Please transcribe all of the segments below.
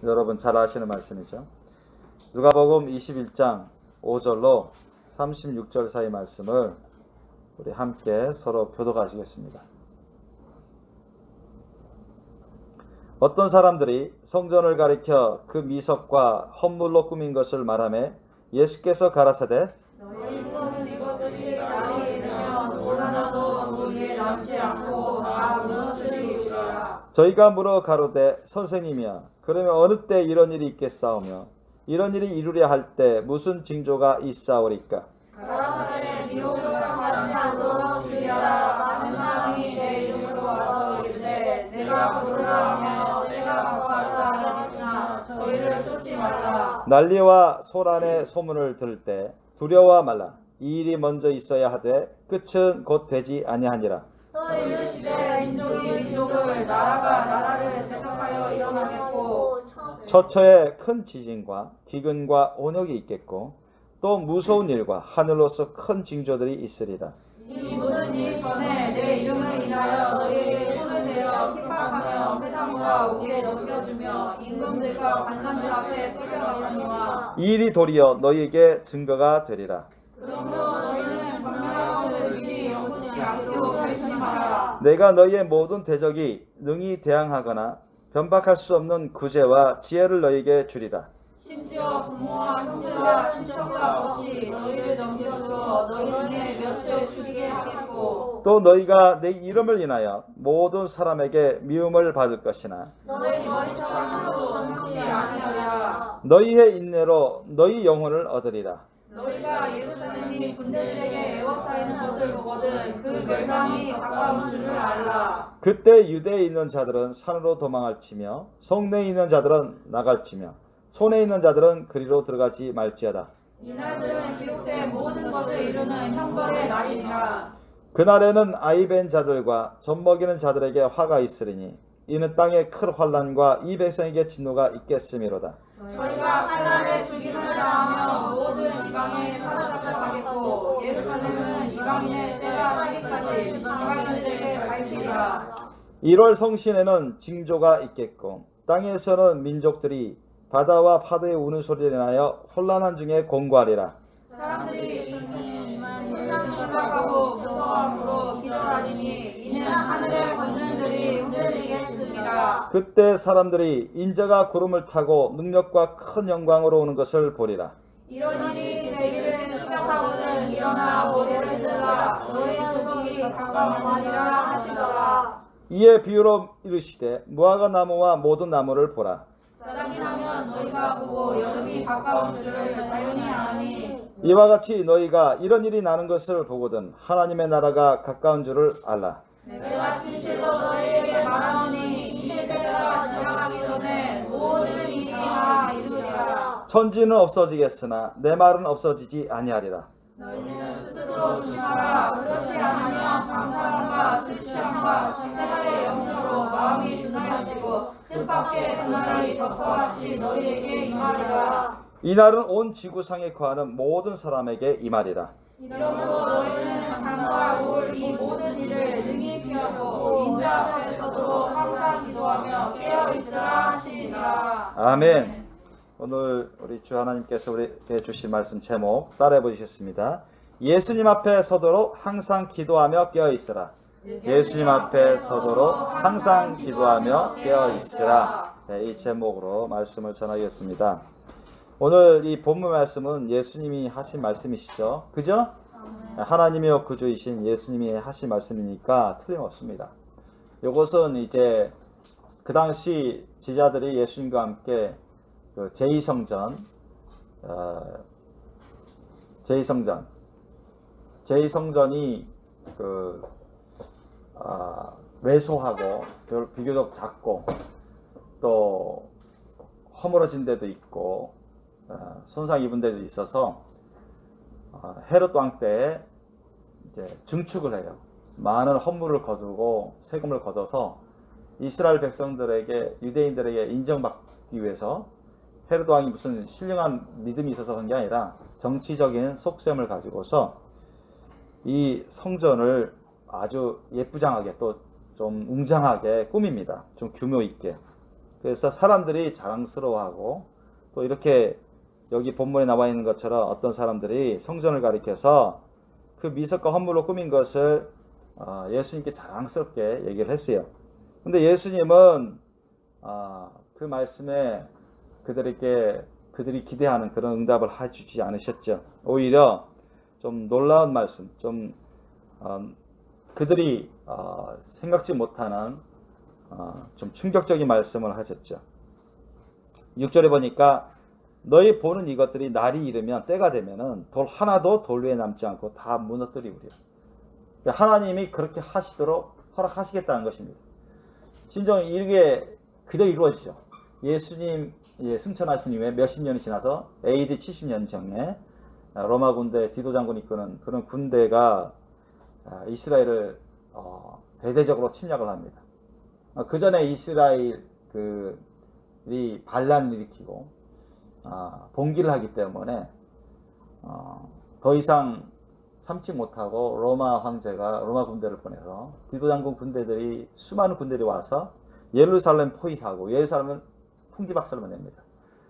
여러분 잘 아시는 말씀이죠. 누가복음 21장 5절로 36절 사이 말씀을 우리 함께 서로 교독하시겠습니다. 어떤 사람들이 성전을 가리켜 그 미석과 헌물로 꾸민 것을 말하매 예수께서 가라사대 너희는 이것들이 날이 이르면 돌 하나도 물 위에 남지 않고 다 무너뜨리리라. 저희가 물어 가로되 선생님이야 그러면 어느 때 이런 일이 있겠사오며 이런 일이 이루려 할 때 무슨 징조가 있사오리까? 가라사대 미혹을 받지 않도록 주의하라. 많은 사람이 내 이름으로 와서 이르되 내가 부르라 하며 내가 가까웠다 하려니나 저희를 쫓지 말라. 난리와 소란의 소문을 들을 때 두려워 말라. 이 일이 먼저 있어야 하되 끝은 곧 되지 아니하니라. 또 이르시되 민족이 민족을 나라가 나라를 대적하여 일어나겠고 처처에 큰 지진과 기근과 온역이 있겠고 또 무서운 일과 하늘로서 큰 징조들이 있으리라. 이 모든 일 전에 내 이름을 인하여 너희에게 손을 대어 핍박하며 회당과 옥에 넘겨주며 임금들과 관장들 앞에 끌려가거니와 이 일이 도리어 너희에게 증거가 되리라. 그러므로 너희는 분명한 것을 미리 연구치 않고 결심하라. 내가 너희의 모든 대적이 능히 대항하거나 변박할 수 없는 구제와 지혜를 너희에게 주리라. 심지어 부모와 형제와 친척과 벗이 너희를 넘겨줘 너희 중에 몇을 죽이게 하겠고 또 너희가 내 이름을 인하여 모든 사람에게 미움을 받을 것이나 너희 머리털 하나도 상치 아니하리라. 너희의 인내로 너희 영혼을 얻으리라. 너희가 예루살렘이 군대들에게 에워싸이는 것을 보거든 그 멸망이 가까운 줄을 알라. 그때 유대에 있는 자들은 산으로 도망할지며 성내에 있는 자들은 나갈지며 촌에 있는 자들은 그리로 들어가지 말지어다. 이날들은 기록된 모든 것을 이루는 형벌의 날이니라. 그날에는 아이벤 자들과 젖먹이는 자들에게 화가 있으리니 이는 땅에 큰 환난과 이 백성에게 진노가 있겠음이로다. 저희가 칼날에 죽임을 당하며 모든 이방에 사로잡혀 가겠고 예루살렘은 이방인의 때가 차기까지 이방인들에게 밟히리라. 1월 성신에는 징조가 있겠고 땅에서는 민족들이 바다와 파도의 우는 소리를 인하여 혼란한 중에 공고하리라. 사람들이 생각하고 무서워함으로 기절하리니 이는 하늘의 권능들이 흔들리겠습니다. 그때 사람들이 인자가 구름을 타고 능력과 큰 영광으로 오는 것을 보리라. 이런 일이 되기를 시작하거든 일어나 머리를 들라 너희 구속이 가까우니라 하시더라. 이에 비유로 이르시되 무화과 나무와 모든 나무를 보라. 싹이 나면 너희가 보고 여름이 가까운 줄을 자연히 아니. 이와 같이 너희가 이런 일이 나는 것을 보거든 하나님의 나라가 가까운 줄을 알라. 내가 진실로 너희에게 말하노니 이 세대가 지나가기 전에 모든 일이 다 이루리라. 천지는 없어지겠으나 내 말은 없어지지 아니하리라. 너희는 스스로 조심하라. 그렇지 않으면 방탕함과 술 취함과 생활의 염려로 마음이 둔하여지고 뜻밖의 그날이 덮어같이 너희에게 임하리라. 이날은 온 지구상에 거하는 모든 사람에게 임하리라. 이러므로 너희는 장차 올 이 모든 일을 능히 피하고 인자 앞에 서도록 항상 기도하며 깨어있으라 하시니라. 아멘. 오늘 우리 주 하나님께서 우리에게 주신 말씀 제목 따라해 보시겠습니다. 예수님 앞에 서도록 항상 기도하며 깨어있으라. 예수님 앞에 서도록 항상 기도하며 깨어있으라. 네, 이 제목으로 말씀을 전하겠습니다. 오늘 이 본문 말씀은 예수님이 하신 말씀이시죠. 그죠? 하나님이여 구주이신 예수님이 하신 말씀이니까 틀림없습니다. 이것은 이제 그 당시 제자들이 예수님과 함께 그 제2성전, 제2성전이 그 왜소하고 비교적 작고 또 허물어진 데도 있고 손상 입은 데도 있어서 헤롯 왕 때에 이제 증축을 해요. 많은 헌물을 거두고 세금을 걷어서 이스라엘 백성들에게 유대인들에게 인정받기 위해서 헤롯 왕이 무슨 신령한 믿음이 있어서 그런 게 아니라 정치적인 속셈을 가지고서 이 성전을 아주 예쁘장하게 또 좀 웅장하게 꾸밉니다. 좀 규모 있게. 그래서 사람들이 자랑스러워하고 또 이렇게 여기 본문에 나와 있는 것처럼 어떤 사람들이 성전을 가리켜서 그 미석과 헌물로 꾸민 것을 예수님께 자랑스럽게 얘기를 했어요. 근데 예수님은 그 말씀에 그들이 기대하는 그런 응답을 해주지 않으셨죠. 오히려 좀 놀라운 말씀, 좀 그들이 생각지 못하는 좀 충격적인 말씀을 하셨죠. 6절에 보니까 너희 보는 이것들이 날이 이르면 때가 되면은 돌 하나도 돌 위에 남지 않고 다 무너뜨리우리라. 하나님이 그렇게 하시도록 허락하시겠다는 것입니다. 진정 이게 그대로 이루어지죠. 예수님 승천하신 이후에 몇십 년이 지나서 AD 70년 전에 로마 군대 디도 장군이 이끄는 그런 군대가 이스라엘을 대대적으로 침략을 합니다. 그 전에 이스라엘이 반란을 일으키고 봉기를 하기 때문에 더 이상 참지 못하고 로마 황제가 로마 군대를 보내서 디도 장군 군대들이 수많은 군대들이 와서 예루살렘 포위하고 예루살렘을 풍지박살을 냅니다.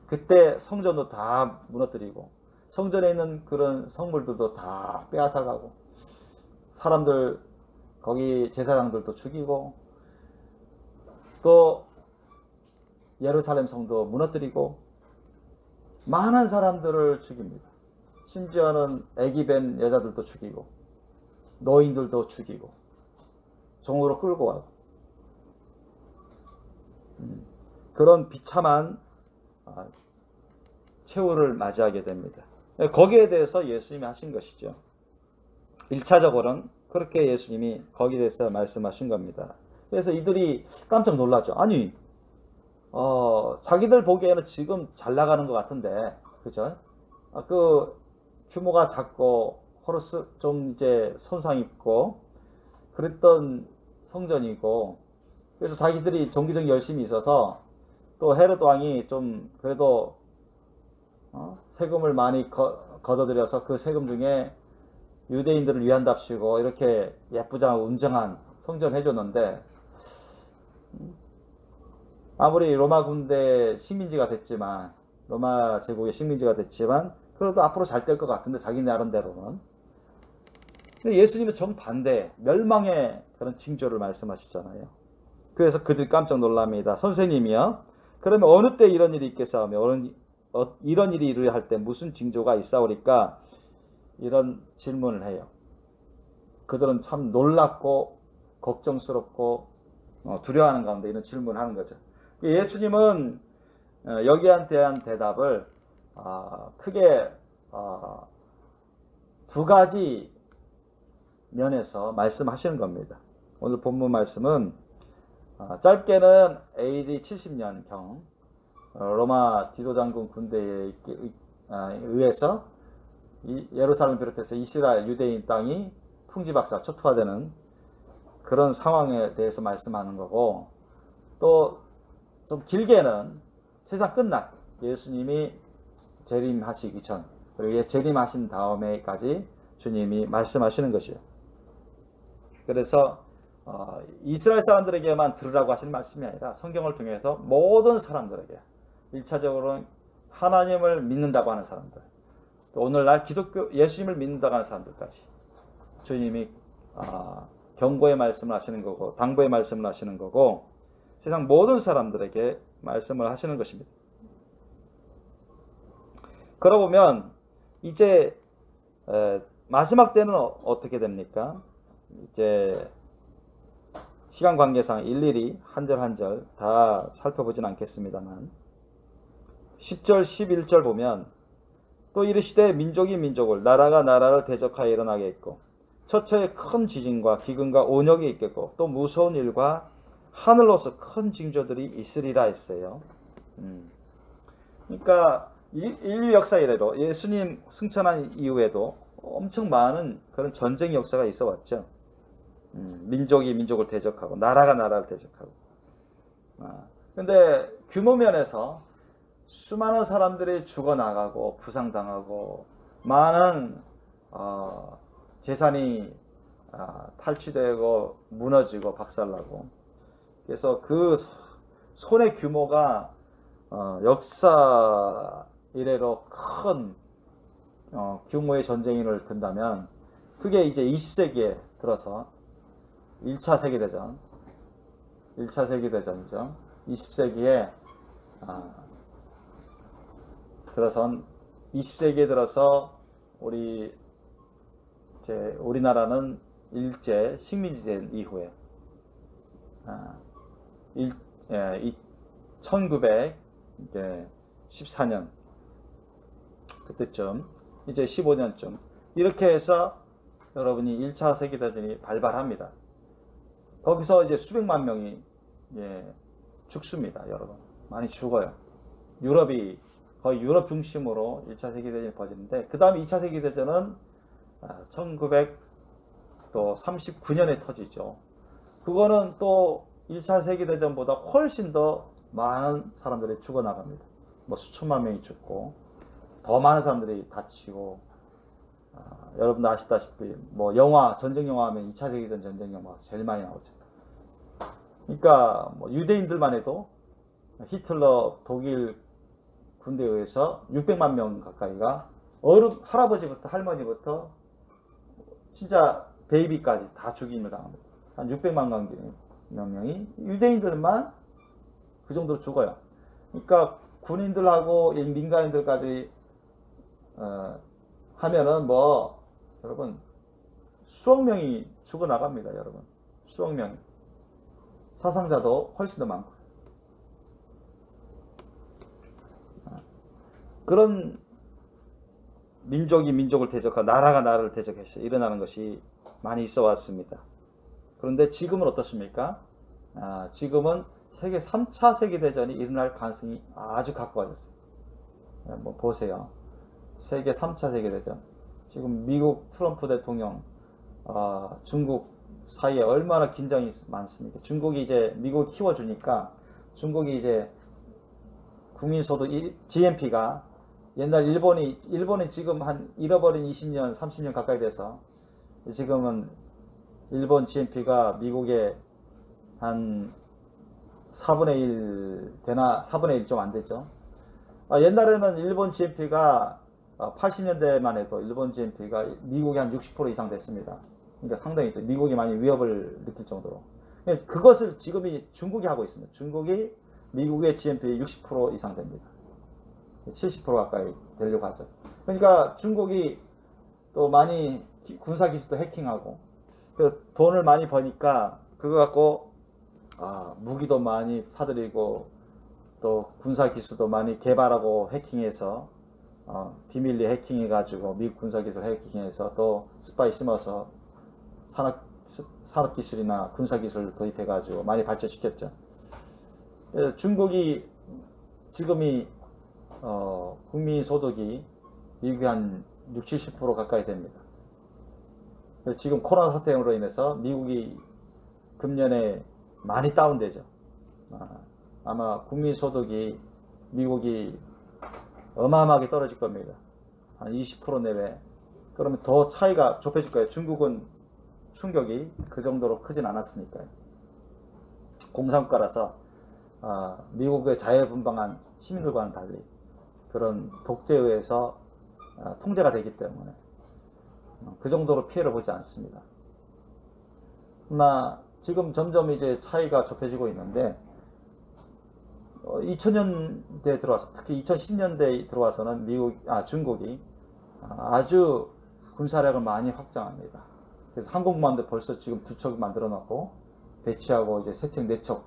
그때 성전도 다 무너뜨리고 성전에 있는 그런 성물들도 다 빼앗아가고 사람들 거기 제사장들도 죽이고 또 예루살렘 성도 무너뜨리고 많은 사람들을 죽입니다. 심지어는 아기 벤 여자들도 죽이고 노인들도 죽이고 종으로 끌고 와고 그런 비참한 최후를 맞이하게 됩니다. 거기에 대해서 예수님이 하신 것이죠. 1차적으로는 그렇게 예수님이 거기에 대해서 말씀하신 겁니다. 그래서 이들이 깜짝 놀랐죠. 아니 자기들 보기에는 지금 잘 나가는 것 같은데 그죠? 그 규모가 작고 호르스 좀 이제 손상 입고 그랬던 성전이고 그래서 자기들이 종교적 열심이 있어서 또 헤롯 왕이 좀 그래도 세금을 많이 걷어들여서 그 세금 중에 유대인들을 위한답시고 이렇게 예쁘장하고 웅장한 성전 해줬는데 아무리 로마 군대 식민지가 됐지만 로마 제국의 식민지가 됐지만 그래도 앞으로 잘 될 것 같은데 자기 나름대로는. 근데 예수님은 정반대 멸망의 그런 징조를 말씀하시잖아요. 그래서 그들이 깜짝 놀랍니다. 선생님이요 그러면 어느 때 이런 일이 있겠사오며 이런 일이 이루려 할 때 무슨 징조가 있사오리까 이런 질문을 해요. 그들은 참 놀랍고 걱정스럽고 두려워하는 가운데 이런 질문을 하는 거죠. 예수님은 여기에 대한 대답을 크게 두 가지 면에서 말씀하시는 겁니다. 오늘 본문 말씀은 짧게는 AD 70년경 로마 디도 장군 군대에 의해서 예루살렘 비롯해서 이스라엘 유대인 땅이 풍지박살 초토화되는 그런 상황에 대해서 말씀하는 거고 또 좀 길게는 세상 끝날 예수님이 재림하시기 전 그리고 재림하신 다음에까지 주님이 말씀하시는 것이요. 그래서 이스라엘 사람들에게만 들으라고 하시는 말씀이 아니라 성경을 통해서 모든 사람들에게 1차적으로는 하나님을 믿는다고 하는 사람들 또 오늘날 기독교 예수님을 믿는다고 하는 사람들까지 주님이 경고의 말씀을 하시는 거고 당부의 말씀을 하시는 거고 세상 모든 사람들에게 말씀을 하시는 것입니다. 그러고 보면 이제 마지막 때는 어떻게 됩니까? 이제 시간 관계상 일일이 한 절 한 절 다 살펴보진 않겠습니다만 10절 11절 보면 또 이르시되 민족이 민족을 나라가 나라를 대적하여 일어나게 있고 처처에 큰 지진과 기근과 온역이 있겠고 또 무서운 일과 하늘로서 큰 징조들이 있으리라 했어요. 그러니까 인류 역사 이래로 예수님 승천한 이후에도 엄청 많은 그런 전쟁 역사가 있어 왔죠. 민족이 민족을 대적하고 나라가 나라를 대적하고. 근데 규모 면에서 수많은 사람들이 죽어나가고 부상당하고 많은 재산이 탈취되고 무너지고 박살나고 그래서 그 손해 규모가 역사 이래로 큰 규모의 전쟁을 든다면 그게 이제 20세기에 들어서 1차 세계대전이죠. 20세기에 들어선 20세기에 들어서 우리나라는 일제 식민지 된 이후에 1914년 그때쯤 이제 15년쯤 이렇게 해서 여러분이 1차 세계대전이 발발합니다. 거기서 이제 수백만 명이 죽습니다. 여러분 많이 죽어요. 거의 유럽 중심으로 1차 세계대전이 벌어지는데 그 다음에 2차 세계대전은 1939년에 터지죠. 그거는 또 1차 세계대전보다 훨씬 더 많은 사람들이 죽어나갑니다. 뭐 수천만 명이 죽고 더 많은 사람들이 다치고 여러분 아시다시피 뭐 전쟁 영화 하면 2차 세계대전 전쟁 영화가 제일 많이 나오죠. 그러니까 뭐 유대인들만 해도 히틀러 독일 군대에 의해서 600만 명 가까이가 할아버지부터 할머니부터 진짜 베이비까지 다 죽임을 당합니다. 한 600만 명이 유대인들만 그 정도로 죽어요. 그러니까 군인들하고 민간인들까지 하면은 뭐 여러분 수억 명이 죽어나갑니다. 여러분 수억 명이. 사상자도 훨씬 더 많고. 그런 민족이 민족을 대적하고 나라가 나라를 대적해서 일어나는 것이 많이 있어 왔습니다. 그런데 지금은 어떻습니까? 지금은 세계 3차 세계대전이 일어날 가능성이 아주 가까워졌어요. 뭐 보세요. 세계 3차 세계대전. 지금 미국 트럼프 대통령, 중국 사이에 얼마나 긴장이 많습니까? 중국이 이제 미국을 키워주니까 중국이 이제 국민소득 GNP가 옛날 일본이 지금 한 잃어버린 20년, 30년 가까이 돼서 지금은 일본 GNP가 미국의 한 4분의 1 되나 4분의 1 좀 안 되죠. 옛날에는 일본 GNP가 80년대만 해도 일본 GNP가 미국의 한 60% 이상 됐습니다. 그러니까 상당히 미국이 많이 위협을 느낄 정도로. 그것을 지금이 중국이 하고 있습니다. 중국이 미국의 GNP 60% 이상 됩니다. 70% 가까이 되려고 하죠. 그러니까 중국이 또 많이 군사기술도 해킹하고 돈을 많이 버니까 그거 갖고 무기도 많이 사들이고 또 군사기술도 많이 개발하고 해킹해서 비밀리 해킹해가지고 미국 군사기술 해킹해서 또 스파이 심어서 산업기술이나 군사기술 도입해가지고 많이 발전시켰죠. 중국이 지금이 국민소득이 미국이 한 60-70% 가까이 됩니다. 지금 코로나 사태로 인해서 미국이 금년에 많이 다운되죠. 아마 국민소득이 미국이 어마어마하게 떨어질 겁니다. 한 20% 내외. 그러면 더 차이가 좁혀질 거예요. 중국은 충격이 그 정도로 크진 않았으니까요. 공산국가라서 미국의 자유분방한 시민들과는 달리 그런 독재에 의해서 통제가 되기 때문에 그 정도로 피해를 보지 않습니다. 지금 점점 이제 차이가 좁혀지고 있는데 2000년대에 들어와서 특히 2010년대에 들어와서는 중국이 아주 군사력을 많이 확장합니다. 그래서 항공모함도 벌써 지금 2척 만들어 놓고 배치하고 이제 3척,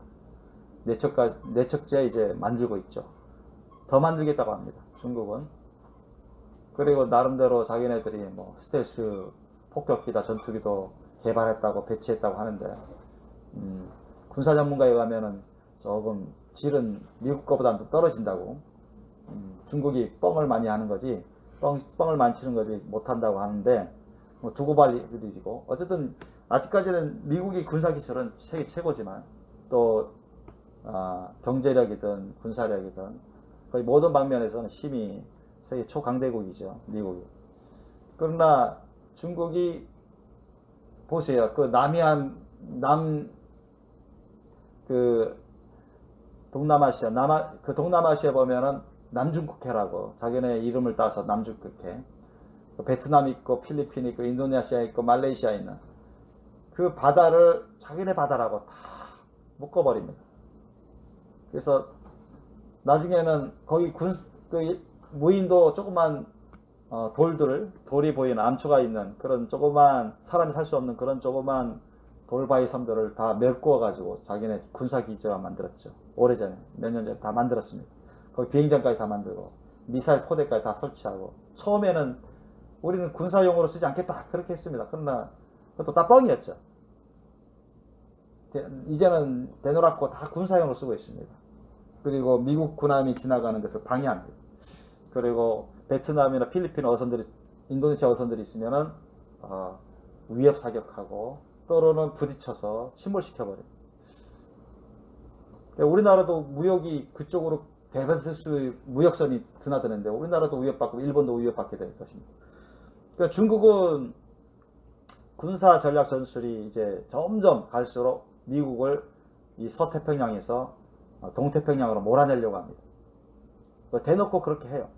4척, 내척제 이제 만들고 있죠. 더 만들겠다고 합니다. 중국은. 그리고 나름대로 자기네들이 뭐 스텔스 폭격기다 전투기도 개발했다고 배치했다고 하는데 군사 전문가에 의하면은 조금 질은 미국 거보다 떨어진다고. 중국이 뻥을 많이 하는 거지 뻥을 많이 치는 거지 못한다고 하는데 뭐 두고 볼 일이고 어쨌든 아직까지는 미국이 군사기술은 세계 최고지만 또 경제력이든 군사력이든 거의 모든 방면에서는 힘이 세계 초강대국이죠. 미국이. 그러나 중국이 보세요. 그 동남아시아, 그 동남아시아에 보면은 남중국해라고 자기네 이름을 따서 남중국해. 베트남 있고 필리핀 있고 인도네시아 있고 말레이시아 있는 그 바다를 자기네 바다라고 다 묶어버립니다. 그래서 나중에는 거기 그 무인도 조그만 돌이 보이는 암초가 있는 그런 조그만 사람이 살 수 없는 그런 조그만 돌바위 섬들을 다 메꾸어 가지고 자기네 군사기지와 만들었죠. 오래전에 몇 년 전에 다 만들었습니다. 거기 비행장까지 다 만들고 미사일 포대까지 다 설치하고 처음에는 우리는 군사용으로 쓰지 않겠다 그렇게 했습니다. 그러나 그것도 다 뻥이었죠. 이제는 대놓고 다 군사용으로 쓰고 있습니다. 그리고 미국 군함이 지나가는 것을 방해합니다. 그리고 베트남이나 필리핀 어선들이 인도네시아 어선들이 있으면은 위협 사격하고 또는 부딪혀서 침몰시켜버려요. 우리나라도 무역이 그쪽으로 대다수 무역선이 드나드는데 우리나라도 위협받고 일본도 위협받게 될 것입니다. 그러니까 중국은 군사 전략 전술이 이제 점점 갈수록 미국을 이 서태평양에서 동태평양으로 몰아내려고 합니다. 대놓고 그렇게 해요.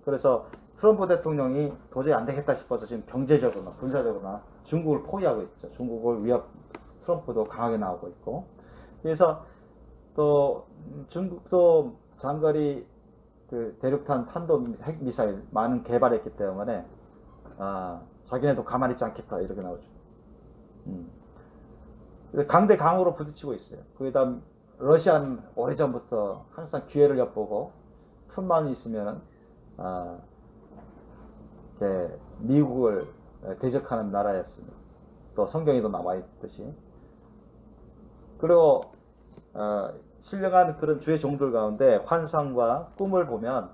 그래서 트럼프 대통령이 도저히 안 되겠다 싶어서 지금 경제적으로나 군사적으로나 중국을 포위하고 있죠. 중국을 트럼프도 강하게 나오고 있고. 그래서 또 중국도 장거리 그 대륙간 탄도 핵 미사일 많은 개발했기 때문에 자기네도 가만히 있지 않겠다 이렇게 나오죠. 강대강으로 부딪히고 있어요. 거기다 러시아는 오래전부터 항상 기회를 엿보고 틈만 있으면 미국을 대적하는 나라였습니다. 또 성경에도 나와 있듯이. 그리고 신령한 그런 주의 종들 가운데 환상과 꿈을 보면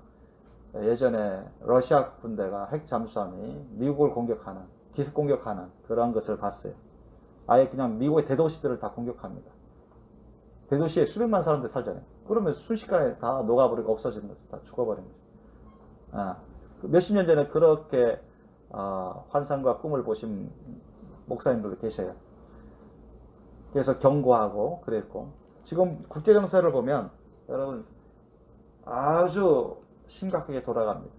예전에 러시아 군대가 핵 잠수함이 미국을 공격하는, 기습 공격하는 그런 것을 봤어요. 아예 그냥 미국의 대도시들을 다 공격합니다. 대도시에 수백만 사람들 살잖아요. 그러면 순식간에 다 녹아버리고 없어지는 거죠. 다 죽어버리는 거죠. 몇십 년 전에 그렇게 환상과 꿈을 보신 목사님들도 계셔요. 그래서 경고하고 그랬고, 지금 국제정세를 보면 여러분 아주 심각하게 돌아갑니다.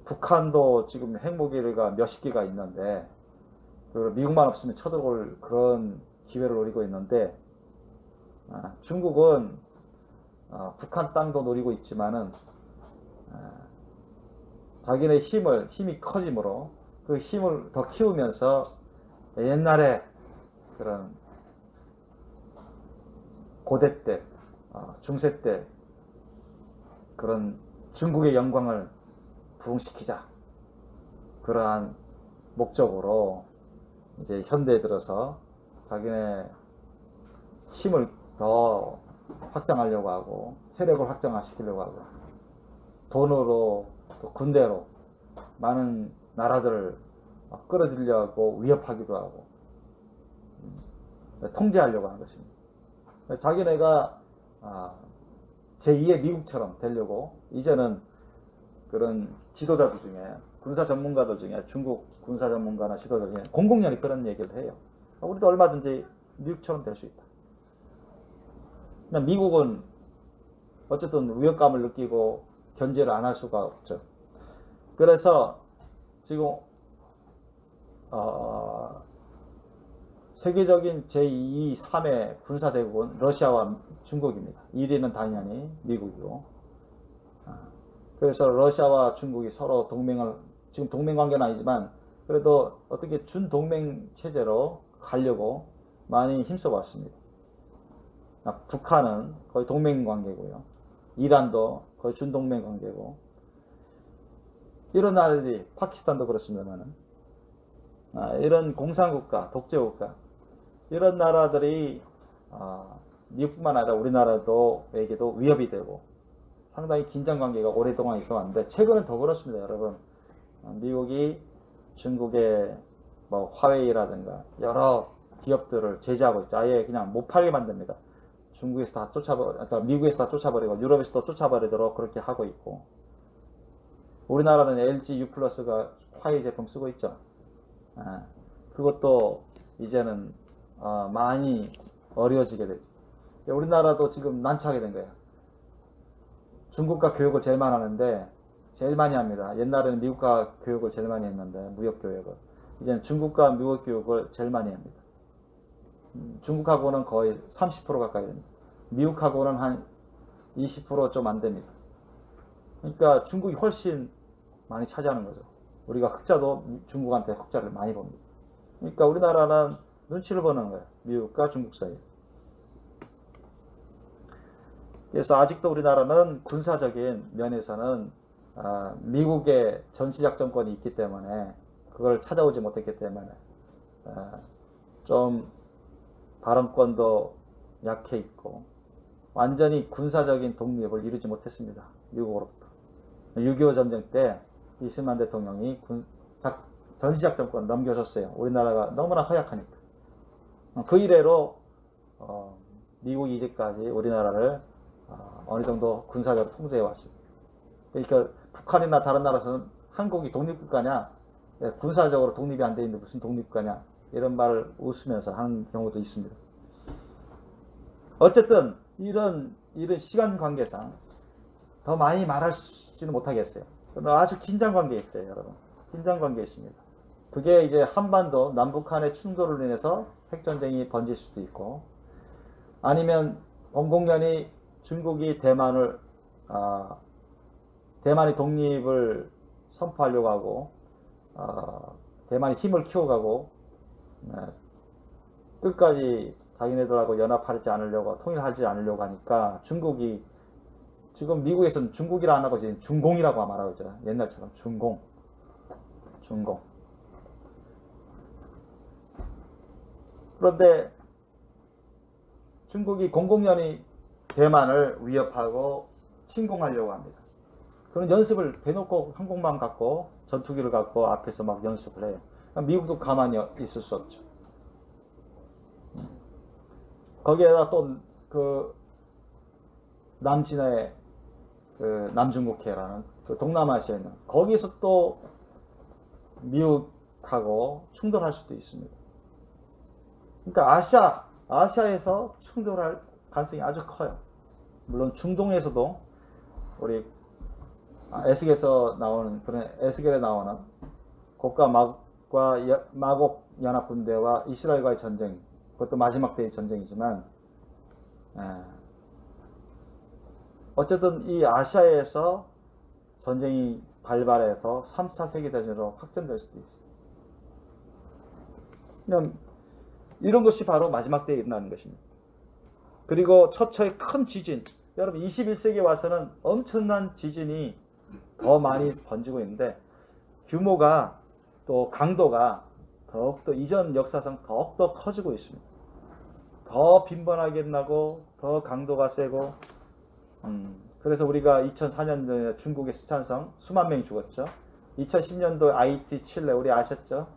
북한도 지금 핵무기가 몇십 개가 있는데 미국만 없으면 쳐들어올 그런 기회를 노리고 있는데, 중국은 북한 땅도 노리고 있지만은 자기네 힘이 커짐으로 그 힘을 더 키우면서 옛날에 그런 고대 때, 중세 때 그런 중국의 영광을 부흥시키자, 그러한 목적으로 이제 현대에 들어서 자기네 힘을 더 확장하려고 하고 세력을 확장시키려고 하고 돈으로 또 군대로 많은 나라들을 끌어들이려고 위협하기도 하고 통제하려고 하는 것입니다. 자기네가 제2의 미국처럼 되려고 이제는 그런 지도자들 중에, 군사 전문가들 중에, 중국 군사 전문가나 지도자 중에 공공연히 그런 얘기를 해요. 우리도 얼마든지 미국처럼 될 수 있다. 그냥 미국은 어쨌든 위협감을 느끼고 견제를 안 할 수가 없죠. 그래서 지금 세계적인 제2, 3의 군사대국은 러시아와 중국입니다. 1위는 당연히 미국이고. 그래서 러시아와 중국이 서로 지금 동맹관계는 아니지만 그래도 어떻게 준동맹 체제로 가려고 많이 힘써 왔습니다. 북한은 거의 동맹관계고요. 이란도 거의 준동맹관계고. 이런 나라들이, 파키스탄도 그렇습니다만은, 이런 공산국가, 독재국가, 이런 나라들이 미국뿐만 아니라 우리나라에게도 위협이 되고 상당히 긴장관계가 오랫동안 있어 왔는데 최근은 더 그렇습니다. 여러분, 미국이 중국의 뭐 화웨이라든가 여러 기업들을 제재하고 있죠. 아예 그냥 못 팔게 만듭니다. 중국에서 다 미국에서 다 쫓아버리고 유럽에서도 쫓아버리도록 그렇게 하고 있고, 우리나라는 LG U+가 화웨이 제품 쓰고 있죠. 그것도 이제는 많이 어려워지게 되죠. 우리나라도 지금 난처하게 된 거예요. 중국과 교역을 제일 많이 하는데, 제일 많이 합니다. 옛날에는 미국과 교역을 제일 많이 했는데, 무역 교역을. 이제는 중국과 미국 교역을 제일 많이 합니다. 중국하고는 거의 30% 가까이 됩니다. 미국하고는 한 20% 좀 안 됩니다. 그러니까 중국이 훨씬 많이 차지하는 거죠. 우리가 흑자도 중국한테 흑자를 많이 봅니다. 그러니까 우리나라는 눈치를 보는 거예요. 미국과 중국 사이. 그래서 아직도 우리나라는 군사적인 면에서는 미국의 전시작전권이 있기 때문에 그걸 찾아오지 못했기 때문에 좀 발언권도 약해 있고 완전히 군사적인 독립을 이루지 못했습니다. 미국으로부터. 6.25 전쟁 때 이승만 대통령이 전시작전권 넘겨줬어요. 우리나라가 너무나 허약하니까. 그 이래로 미국이 이제까지 우리나라를 어느 정도 군사적으로 통제해 왔습니다. 그러니까 북한이나 다른 나라에서는 한국이 독립국가냐, 군사적으로 독립이 안 돼 있는데 무슨 독립국가냐, 이런 말을 웃으면서 하는 경우도 있습니다. 어쨌든 이런 시간 관계상 더 많이 말할지는 못하겠어요. 아주 긴장 관계에 있대요, 여러분. 긴장 관계에 있습니다. 그게 이제 한반도 남북한의 충돌로 인해서 핵전쟁이 번질 수도 있고, 아니면 공공연히 중국이 대만이 독립을 선포하려고 하고, 대만이 힘을 키워가고, 끝까지 자기네들하고 연합하지 않으려고, 통일하지 않으려고 하니까 중국이, 지금 미국에서는 중국이라 안 하고 이제 중공이라고 말하고 있잖아요. 옛날처럼 중공. 그런데 중국이 공공연히 대만을 위협하고 침공하려고 합니다. 그런 연습을 대놓고 항공모함 갖고 전투기를 갖고 앞에서 막 연습을 해요. 미국도 가만히 있을 수 없죠. 거기에다 또 그 남진해 그 남중국해라는 그 동남아시아에 있는 거기서 또 미국하고 충돌할 수도 있습니다. 그러니까 아시아에서 충돌할 가능성이 아주 커요. 물론 중동에서도 우리 에스겔에 나오는 고가 마곡 연합군대와 이스라엘과의 전쟁, 그것도 마지막 때의 전쟁이지만, 어쨌든 이 아시아에서 전쟁이 발발해서 3차 세계대전으로 확전될 수도 있어요. 그냥 이런 것이 바로 마지막 때에 일어나는 것입니다. 그리고 처처의 큰 지진, 여러분 21세기에 와서는 엄청난 지진이 더 많이 번지고 있는데 규모가 또 강도가 더욱더 이전 역사상 더욱더 커지고 있습니다. 더 빈번하게 나고 더 강도가 세고, 그래서 우리가 2004년도에 중국의 스촨성 수만 명이 죽었죠. 2010년도 아이티 칠레 우리 아시죠?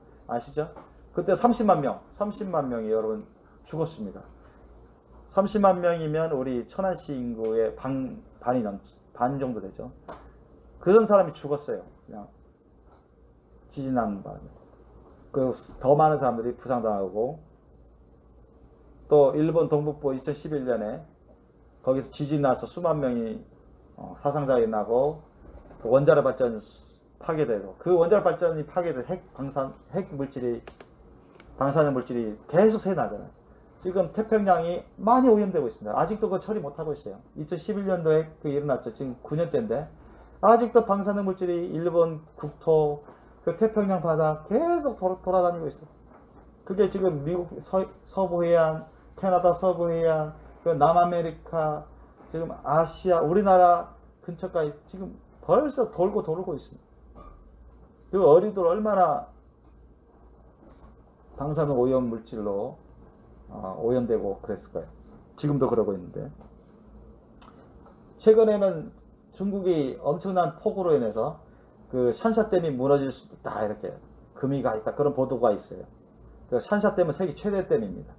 그때 30만 명이 여러분 죽었습니다. 30만 명이면 우리 천안시 인구의 반 정도 되죠. 그런 사람이 죽었어요. 그냥 지진 나는 바람에. 더 많은 사람들이 부상당하고, 또 일본 동북부 2011년에 거기서 지진 나서 수만 명이 사상자가 나고, 원자력 발전 파괴되고, 그 원자력 발전이 파괴된 방사능 물질이 계속 새나잖아요. 지금 태평양이 많이 오염되고 있습니다. 아직도 그거 처리 못하고 있어요. 2011년도에 그게 일어났죠. 지금 9년째인데 아직도 방사능 물질이 일본 국토 그 태평양 바다 계속 돌아다니고 있어요. 그게 지금 미국 서부 해안, 캐나다 서부 해안, 그 남아메리카, 지금 아시아, 우리나라 근처까지 지금 벌써 돌고 있습니다. 그 어린이들 얼마나 방사능 오염 물질로 오염되고 그랬을까요? 지금도 그러고 있는데, 최근에는 중국이 엄청난 폭우로 인해서 그 샨샤댐이 무너질 수도 있다, 이렇게 금이가 있다, 그런 보도가 있어요. 그 샨샤댐은 세계 최대 댐입니다.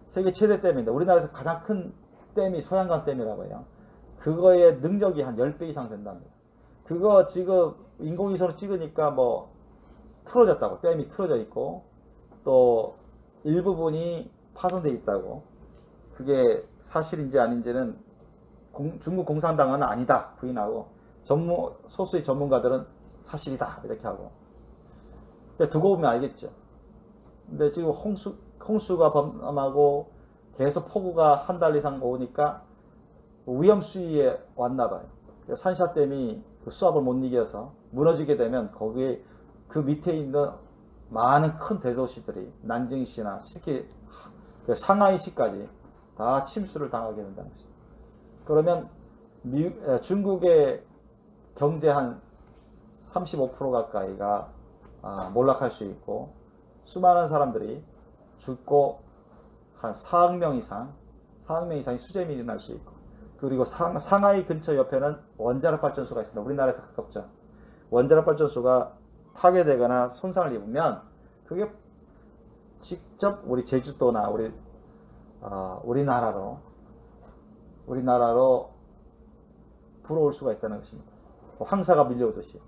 세계 최대 댐인데 우리나라에서 가장 큰 댐이 소양강 댐이라고 해요. 그거의 능력이 한 10배 이상 된답니다. 그거 지금 인공위성으로 찍으니까 뭐 틀어졌다고, 댐이 틀어져 있고 또 일부분이 파손되어 있다고, 그게 사실인지 아닌지는 중국 공산당은 아니다 부인하고 소수의 전문가들은 사실이다 이렇게 하고. 두고 보면 알겠죠. 근데 지금 홍수가 범람하고 계속 폭우가 한 달 이상 오니까 위험 수위에 왔나 봐요. 산샤댐이 그 수압을 못 이겨서 무너지게 되면 거기에 그 밑에 있는 많은 큰 대도시들이 난징시나 특히 상하이시까지 다 침수를 당하게 된다는 거죠. 그러면 중국의 경제 한 35% 가까이가 몰락할 수 있고 수많은 사람들이 죽고 한 4억 명 이상이 수재민이 날 수 있고, 그리고 상하이 근처 옆에는 원자력 발전소가 있습니다. 우리나라에서 가깝죠. 원자력 발전소가 파괴되거나 손상을 입으면 그게 직접 우리 제주도나 우리나라로 불어올 수가 있다는 것입니다. 황사가 밀려오듯이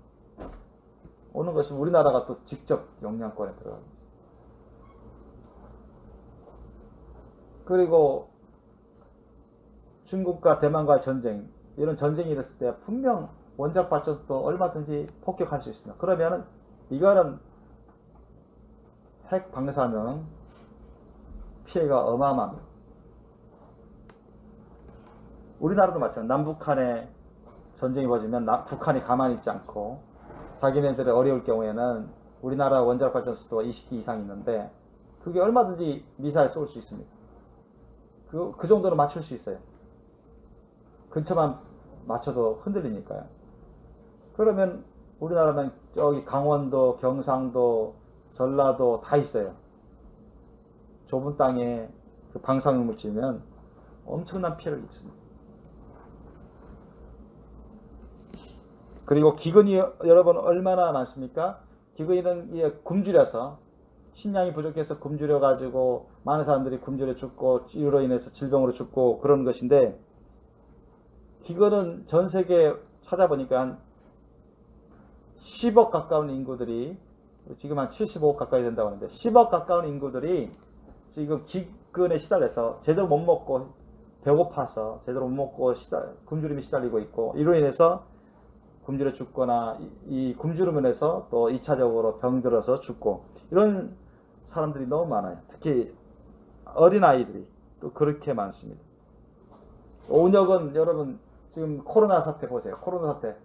오는 것이 우리나라가 또 직접 영향권에 들어갑니다. 그리고 중국과 대만과의 전쟁, 이런 전쟁이 일었을 때 분명 원자력 발전소도 얼마든지 폭격할 수 있습니다. 그러면은 이거는 핵 방사능 피해가 어마어마합니다. 우리나라도 마찬가지입니다. 남북한의 전쟁이 벌어지면 북한이 가만히 있지 않고 자기네들이 어려울 경우에는 우리나라 원자력 발전소도 20기 이상 있는데 그게 얼마든지 미사일 쏠 수 있습니다. 그 정도로 맞출 수 있어요. 근처만 맞춰도 흔들리니까요. 그러면 우리나라는 저기 강원도, 경상도, 전라도 다 있어요. 좁은 땅에 그 방사능을 찌면 엄청난 피해를 입습니다. 그리고 기근이 여러분 얼마나 많습니까? 기근은 굶주려서 식량이 부족해서 굶주려 가지고 많은 사람들이 굶주려 죽고 이로 인해서 질병으로 죽고 그런 것인데, 기근은 전 세계 찾아보니까 한 10억 가까운 인구들이, 지금 한 75억 가까이 된다고 하는데 10억 가까운 인구들이 지금 기근에 시달려서 제대로 못 먹고 배고파서 제대로 못 먹고 굶주림에 시달리고 있고, 이로 인해서 굶주려 죽거나 이 굶주림을 인해서 또 2차적으로 병들어서 죽고, 이런 사람들이 너무 많아요. 특히 어린아이들이 또 그렇게 많습니다. 온역은 여러분 지금 코로나 사태 보세요. 코로나 사태.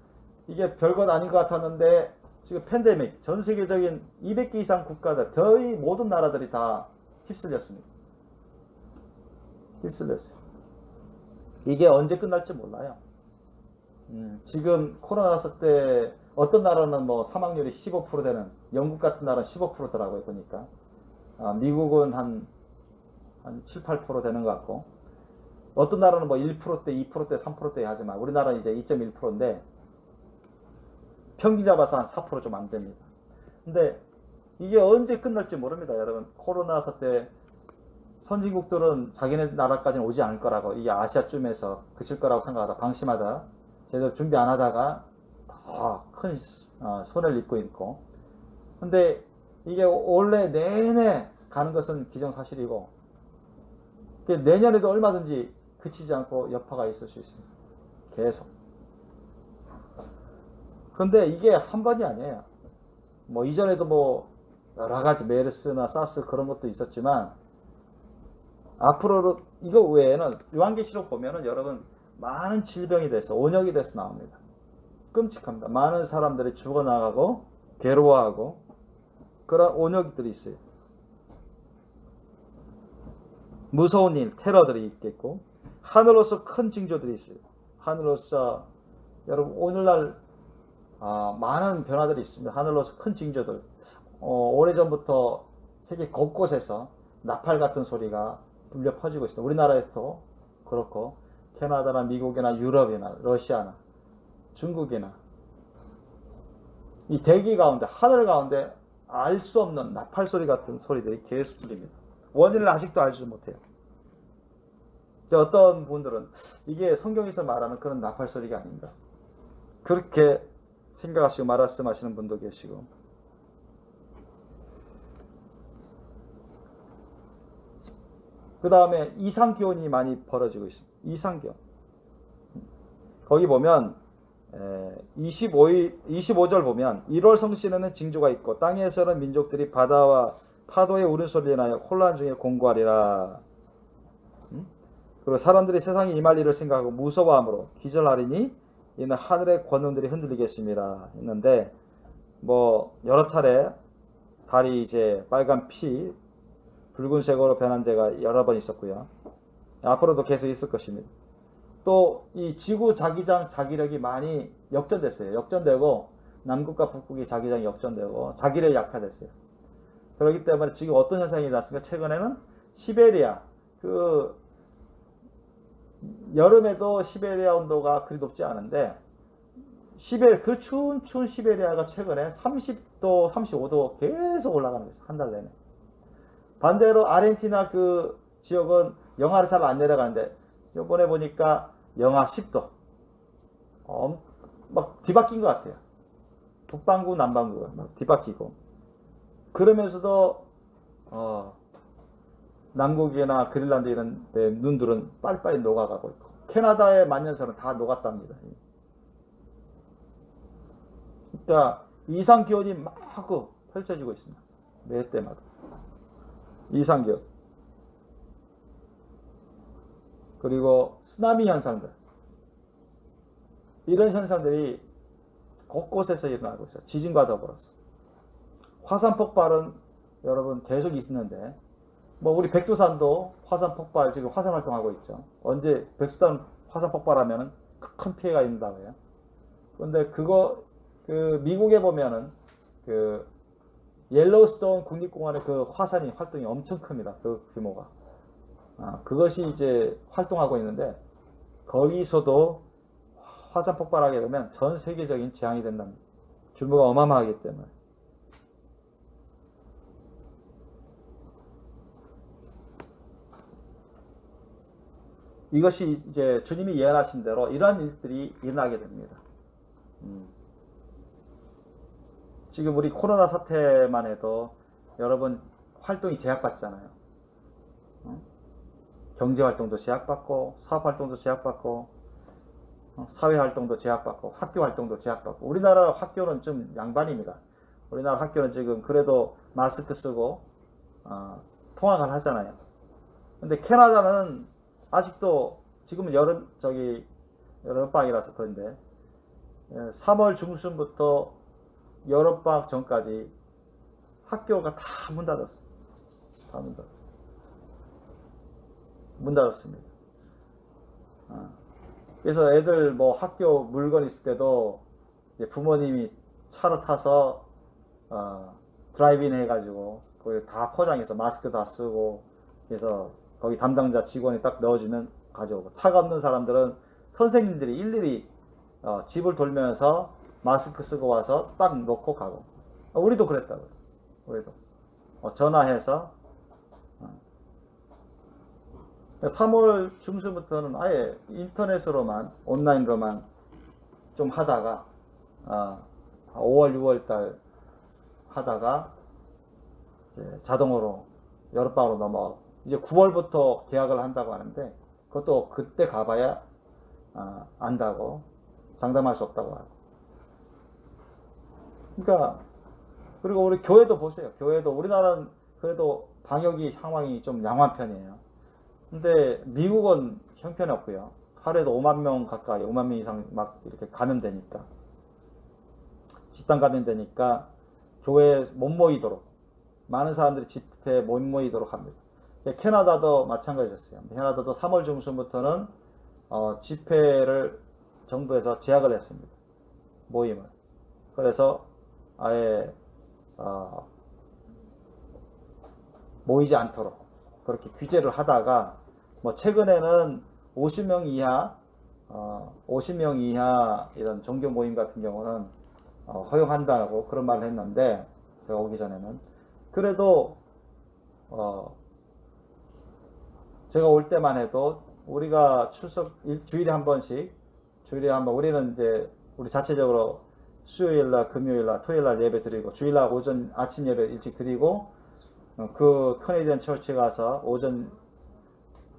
이게 별것 아닌 것 같았는데 지금 팬데믹, 전 세계적인 200개 이상 국가들, 거의 모든 나라들이 다 휩쓸렸습니다. 휩쓸렸어요. 이게 언제 끝날지 몰라요. 지금 코로나 났을 때 어떤 나라는 뭐 사망률이 15% 되는, 영국 같은 나라는 15%더라고요. 보니까 미국은 한 7, 8% 되는 것 같고, 어떤 나라는 뭐 1%대, 2%대, 3%대 하지만 우리나라는 이제 2.1%인데 평균 잡아서 한 4% 좀 안 됩니다. 근데 이게 언제 끝날지 모릅니다. 여러분, 코로나 사태 선진국들은 자기네 나라까지는 오지 않을 거라고, 이게 아시아쯤에서 그칠 거라고 생각하다 방심하다 제대로 준비 안 하다가 더 큰 손해를 입고 있고, 근데 이게 올해 내내 가는 것은 기정사실이고, 내년에도 얼마든지 그치지 않고 여파가 있을 수 있습니다. 계속. 그런데 이게 한 번이 아니에요. 뭐 이전에도 뭐 여러 가지 메르스나 사스 그런 것도 있었지만, 앞으로 이거 외에는 요한계시록 보면은 여러분 많은 질병이 돼서, 온역이 돼서 나옵니다. 끔찍합니다. 많은 사람들이 죽어나가고 괴로워하고 그런 온역들이 있어요. 무서운 일, 테러들이 있겠고, 하늘로서 큰 징조들이 있어요. 하늘로서 여러분 오늘날 많은 변화들이 있습니다. 하늘로서 큰 징조들. 오래전부터 세계 곳곳에서 나팔 같은 소리가 울려 퍼지고 있습니다. 우리나라에서도 그렇고, 캐나다나 미국이나 유럽이나 러시아나 중국이나 이 대기 가운데, 하늘 가운데 알 수 없는 나팔 소리 같은 소리들이 계속 들립니다. 원인을 아직도 알지 못해요. 어떤 분들은 이게 성경에서 말하는 그런 나팔 소리가 아닌가, 그렇게 생각하시고 말씀하시는 분도 계시고, 그 다음에 이상기온이 많이 벌어지고 있습니다. 이상기온. 거기 보면 25절 보면 1월 성씨에는 징조가 있고 땅에서는 민족들이 바다와 파도의 울음소리를 인하여 혼란 중에 공고하리라. 그리고 사람들이 세상에 임할 일을 생각하고 무서워함으로 기절하리니 이는 하늘의 권능들이 흔들리겠습니다 했는데, 뭐 여러 차례 달이 이제 빨간 피, 붉은색으로 변한 데가 여러 번 있었고요. 앞으로도 계속 있을 것입니다. 또 이 지구 자기장 자기력이 많이 역전됐어요. 역전되고 남극과 북극이 자기장이 역전되고 자기력이 약화됐어요. 그렇기 때문에 지금 어떤 현상이 일어났습니까? 최근에는 시베리아, 그 여름에도 시베리아 온도가 그리 높지 않은데 그 추운 시베리아가 최근에 30도, 35도 계속 올라가는 거예요. 한 달 내내. 반대로 아르헨티나 그 지역은 영하를 잘 안 내려가는데 이번에 보니까 영하 10도. 막 뒤바뀐 것 같아요. 북반구, 남반구가 막 뒤바뀌고. 그러면서도 남극이나 그린란드 이런 데 눈들은 빨리빨리 녹아가고 있고, 캐나다의 만년설은 다 녹았답니다. 그러니까 이상기온이 막 펼쳐지고 있습니다. 매 때마다. 이상기온. 그리고 쓰나미 현상들. 이런 현상들이 곳곳에서 일어나고 있어요. 지진과 더불어서. 화산 폭발은 여러분 계속 있는데, 뭐 우리 백두산도 화산 폭발, 지금 화산 활동하고 있죠. 언제 백두산 화산 폭발하면은 큰 피해가 있는다고 해요. 그런데 그 미국에 보면은 그 옐로우스톤 국립공원의 그 화산이 활동이 엄청 큽니다. 그 규모가. 그것이 이제 활동하고 있는데, 거기서도 화산 폭발하게 되면 전 세계적인 재앙이 된답니다. 규모가 어마어마하기 때문에. 이것이 이제 주님이 예언하신 대로 이러한 일들이 일어나게 됩니다. 지금 우리 코로나 사태만 해도 여러분 활동이 제약받잖아요. 경제활동도 제약받고, 사업활동도 제약받고, 사회활동도 제약받고, 학교활동도 제약받고. 우리나라 학교는 좀 양반입니다. 우리나라 학교는 지금 그래도 마스크 쓰고 통학을 하잖아요. 근데 캐나다는 아직도 지금은 여름방학이라서 그런데 3월 중순부터 여름방학 전까지 학교가 다 문 닫았습니다. 다 문 닫았습니다. 그래서 애들 뭐 학교 물건 있을 때도 부모님이 차를 타서 드라이브인 해가지고 거기 다 포장해서 마스크 다 쓰고, 그래서 거기 담당자 직원이 딱 넣어주면 가져오고, 차가 없는 사람들은 선생님들이 일일이 집을 돌면서 마스크 쓰고 와서 딱 놓고 가고. 우리도 그랬다고요. 우리도 전화해서 3월 중순부터는 아예 인터넷으로만, 온라인으로만 좀 하다가 5월 6월 달 하다가 이제 자동으로 여름방학으로 넘어가고, 이제 9월부터 계약을 한다고 하는데 그것도 그때 가봐야 안다고, 장담할 수 없다고 하고. 그러니까 그리고 우리 교회도 보세요. 교회도 우리나라는 그래도 방역이 상황이 좀 양호한 편이에요. 근데 미국은 형편없고요. 하루에도 5만 명 가까이, 5만 명 이상 막 이렇게 감염되니까, 집단 감염되니까 교회에 못 모이도록, 많은 사람들이 집회에 못 모이도록 합니다. 캐나다도 마찬가지였어요. 캐나다도 3월 중순부터는 집회를 정부에서 제약을 했습니다. 모임을. 그래서 아예 모이지 않도록 그렇게 규제를 하다가, 뭐 최근에는 50명 이하, 50명 이하 이런 종교 모임 같은 경우는 허용한다고 그런 말을 했는데, 제가 오기 전에는. 그래도 제가 올 때만 해도 우리가 주일에 한 번씩, 우리는 이제 우리 자체적으로 수요일날, 금요일날, 토요일날 예배 드리고, 주일날 오전 아침 예배 일찍 드리고, 그 커네디언 처치에 가서 오전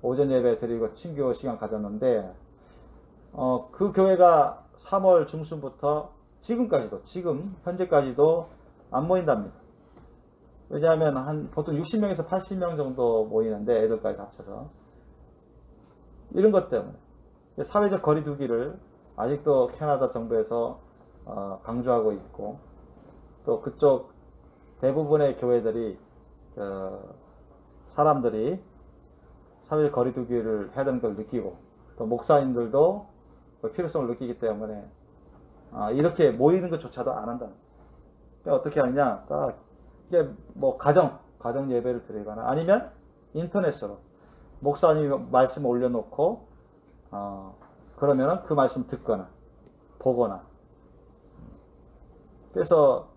오전 예배 드리고 친교 시간 가졌는데 그 교회가 3월 중순부터 지금까지도 지금 현재까지도 안 모인답니다. 왜냐하면 한 보통 60명에서 80명 정도 모이는데 애들까지 합쳐서 이런 것 때문에 사회적 거리두기를 아직도 캐나다 정부에서 강조하고 있고 또 그쪽 대부분의 교회들이 사람들이 사회적 거리두기를 해야 되는 걸 느끼고 또 목사님들도 그 필요성을 느끼기 때문에 이렇게 모이는 것조차도 안 한다. 그러니까 어떻게 하느냐? 이게 뭐 가정 예배를 드리거나 아니면 인터넷으로 목사님이 말씀 올려놓고 그러면은 그 말씀 듣거나 보거나. 그래서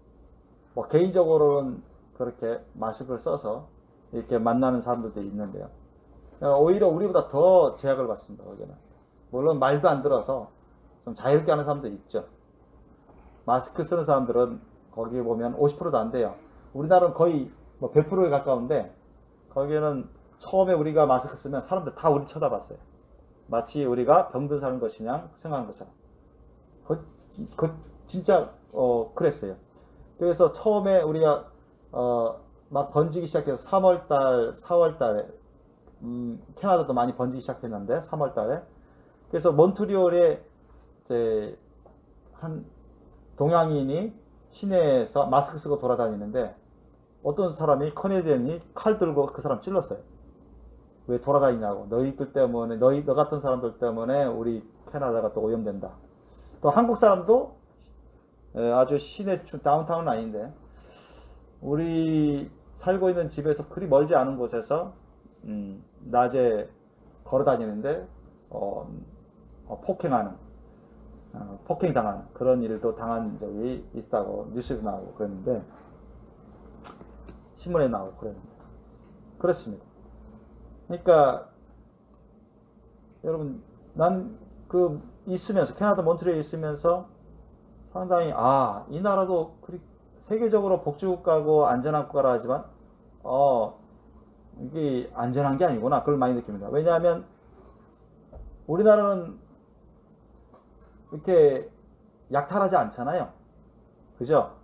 뭐 개인적으로는 그렇게 마스크를 써서 이렇게 만나는 사람들도 있는데요. 오히려 우리보다 더 제약을 받습니다. 거기는. 물론 말도 안 들어서 좀 자유롭게 하는 사람도 있죠. 마스크 쓰는 사람들은 거기 보면 50%도 안 돼요. 우리나라는 거의 뭐 100%에 가까운데 거기는 처음에 우리가 마스크 쓰면 사람들 다 우리 쳐다봤어요. 마치 우리가 병든 사는 것이냐 생각하는 것처럼. 진짜 그랬어요. 그래서 처음에 우리가 막 번지기 시작해서 3월달, 4월달에 캐나다도 많이 번지기 시작했는데 3월달에 그래서 몬트리올에 이제 한 동양인이 시내에서 마스크 쓰고 돌아다니는데 어떤 사람이 커네디언이 칼 들고 그 사람 찔렀어요. 왜 돌아다니냐고. 너희들 때문에 너 같은 사람들 때문에 우리 캐나다가 또 오염된다. 또 한국 사람도 아주 시내 다운타운은 아닌데 우리 살고 있는 집에서 그리 멀지 않은 곳에서 낮에 걸어다니는데 폭행당한 그런 일도 당한 적이 있다고 뉴스에 나오고 그랬는데 신문에 나오고 그랬는데 그렇습니다. 그러니까 여러분 난 그 있으면서 캐나다 몬트리올에 있으면서 상당히 이 나라도 세계적으로 복지국가고 안전한 국가라 하지만 이게 안전한 게 아니구나 그걸 많이 느낍니다. 왜냐하면 우리나라는 이렇게 약탈하지 않잖아요. 그죠?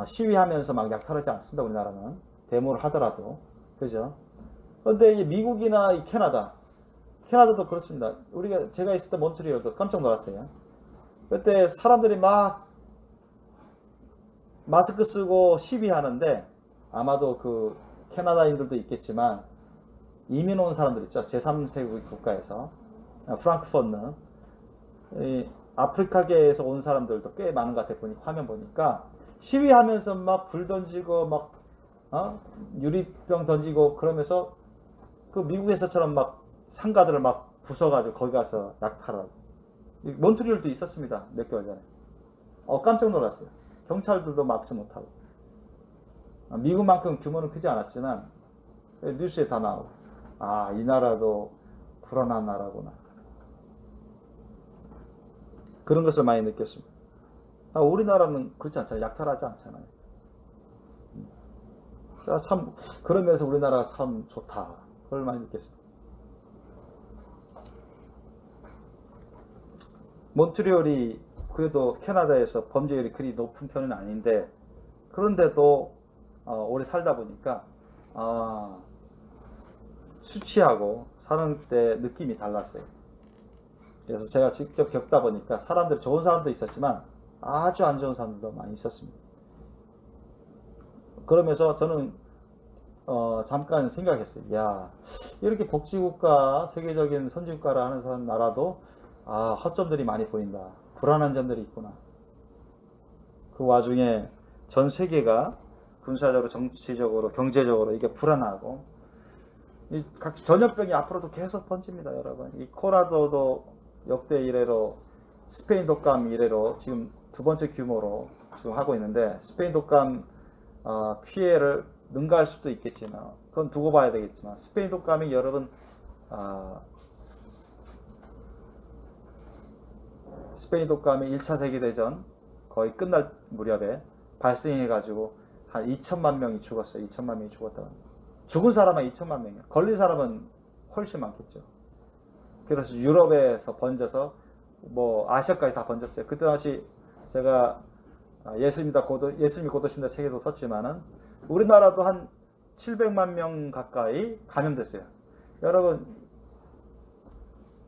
시위하면서 막 약탈하지 않습니다. 우리나라는 데모를 하더라도 그죠? 그런데 이 미국이나 이 캐나다도 그렇습니다. 제가 있을 때 몬트리올도 깜짝 놀랐어요. 그때 사람들이 막 마스크 쓰고 시위하는데 아마도 그 캐나다인들도 있겠지만 이민 온 사람들 있죠. 제3세계 국가에서 프랑크푸르트 아프리카계에서 온 사람들도 꽤 많은 것 같아 화면 보니까 시위하면서 막 불 던지고 막 유리병 던지고 그러면서 그 미국에서처럼 막 상가들을 막 부숴가지고 거기 가서 약탈하고 몬트리올도 있었습니다. 몇 개월 전에. 깜짝 놀랐어요. 경찰들도 막지 못하고. 미국만큼 규모는 크지 않았지만 뉴스에 다 나오고 이 나라도 불안한 나라구나. 그런 것을 많이 느꼈습니다. 우리나라는 그렇지 않잖아요. 약탈하지 않잖아요. 참 그러면서 우리나라가 참 좋다. 그걸 많이 느꼈습니다. 몬트리올이 그래도 캐나다에서 범죄율이 그리 높은 편은 아닌데 그런데도 오래 살다 보니까 수치하고 사는 때 느낌이 달랐어요. 그래서 제가 직접 겪다 보니까 사람들 좋은 사람도 있었지만 아주 안 좋은 사람들도 많이 있었습니다. 그러면서 저는 잠깐 생각했어요. 야, 이렇게 복지국가, 세계적인 선진국가라 하는 나라도 허점들이 많이 보인다. 불안한 점들이 있구나. 그 와중에 전 세계가 군사적으로, 정치적으로, 경제적으로 이게 불안하고 이 각 전염병이 앞으로도 계속 번집니다, 여러분. 이 코로나도 역대 이래로 스페인 독감 이래로 지금 두 번째 규모로 지금 하고 있는데 스페인 독감 피해를 능가할 수도 있겠지만 그건 두고 봐야 되겠지만 스페인 독감이 여러분 스페인 독감이 1차 세계대전 거의 끝날 무렵에 발생해가지고 한 2천만 명이 죽었어요. 2천만 명이 죽었다. 죽은 사람은 2천만 명이에요. 걸린 사람은 훨씬 많겠죠. 그래서 유럽에서 번져서 뭐 아시아까지 다 번졌어요. 그때 당시 제가 예수님이 곧 오신다 책에도 썼지만은 우리나라도 한 700만 명 가까이 감염됐어요. 여러분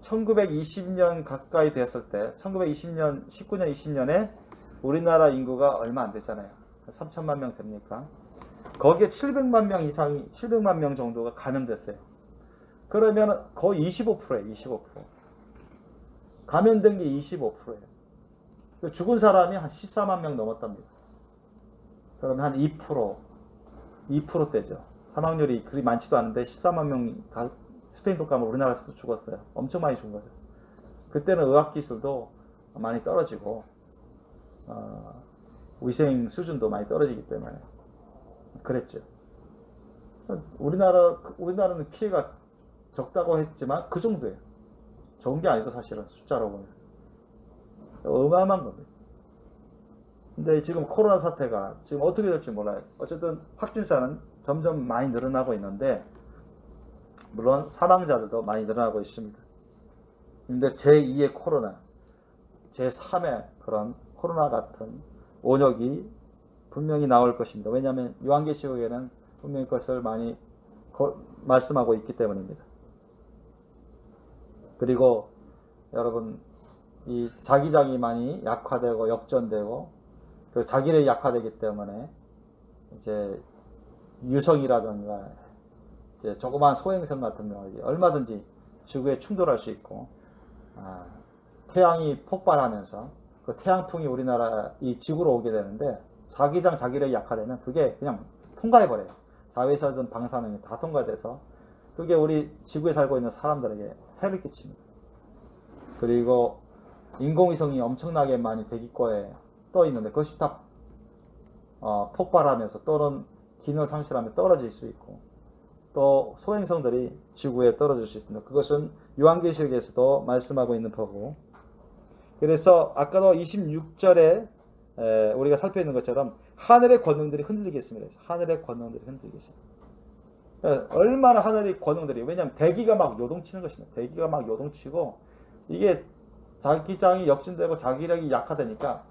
1920년 가까이 됐을 때 1920년 19년 20년에 우리나라 인구가 얼마 안 됐잖아요. 3천만 명 됩니까? 거기에 700만 명 정도가 감염됐어요. 그러면 거의 25%예요. 25%. 감염된 게 25%예요. 죽은 사람이 한 14만 명 넘었답니다. 그러면 한 2%대죠. 사망률이 그리 많지도 않은데 14만 명이 스페인 독감으로 우리나라에서도 죽었어요. 엄청 많이 죽은 거죠. 그때는 의학기술도 많이 떨어지고 위생 수준도 많이 떨어지기 때문에 그랬죠. 우리나라는 피해가 적다고 했지만 그 정도예요. 적은 게 아니죠. 사실은 숫자로 보면 어마어마한 겁니다. 근데 지금 코로나 사태가 지금 어떻게 될지 몰라요. 어쨌든 확진자는 점점 많이 늘어나고 있는데 물론 사망자들도 많이 늘어나고 있습니다. 근데 제2의 코로나, 제3의 그런 코로나 같은 원역이 분명히 나올 것입니다. 왜냐하면 요한계시록에는 분명히 그것을 많이 말씀하고 있기 때문입니다. 그리고 여러분 이 자기장이 많이 약화되고 역전되고 그 자기력이 약화되기 때문에 이제 유성이라든가 이제 조그마한 소행성 같은 경우 얼마든지 지구에 충돌할 수 있고 태양이 폭발하면서 그 태양풍이 우리나라 이 지구로 오게 되는데 자기장 자기력이 약화되면 그게 그냥 통과해버려요. 자외선이든 방사능이 다 통과돼서 그게 우리 지구에 살고 있는 사람들에게 해를 끼칩니다. 그리고 인공위성이 엄청나게 많이 대기권에 떠 있는데 그것이 다 폭발하면서 또는 기능을 상실하면 떨어질 수 있고 또 소행성들이 지구에 떨어질 수 있습니다. 그것은 요한계시록에서도 말씀하고 있는 거고 그래서 아까도 26절에 우리가 살펴있는 것처럼 하늘의 권능들이 흔들리겠습니다. 하늘의 권능들이 흔들리겠습니다. 얼마나 하늘의 권능들이 왜냐하면 대기가 막 요동치는 것입니다. 대기가 막 요동치고 이게 자기장이 역진되고 자기력이 약화되니까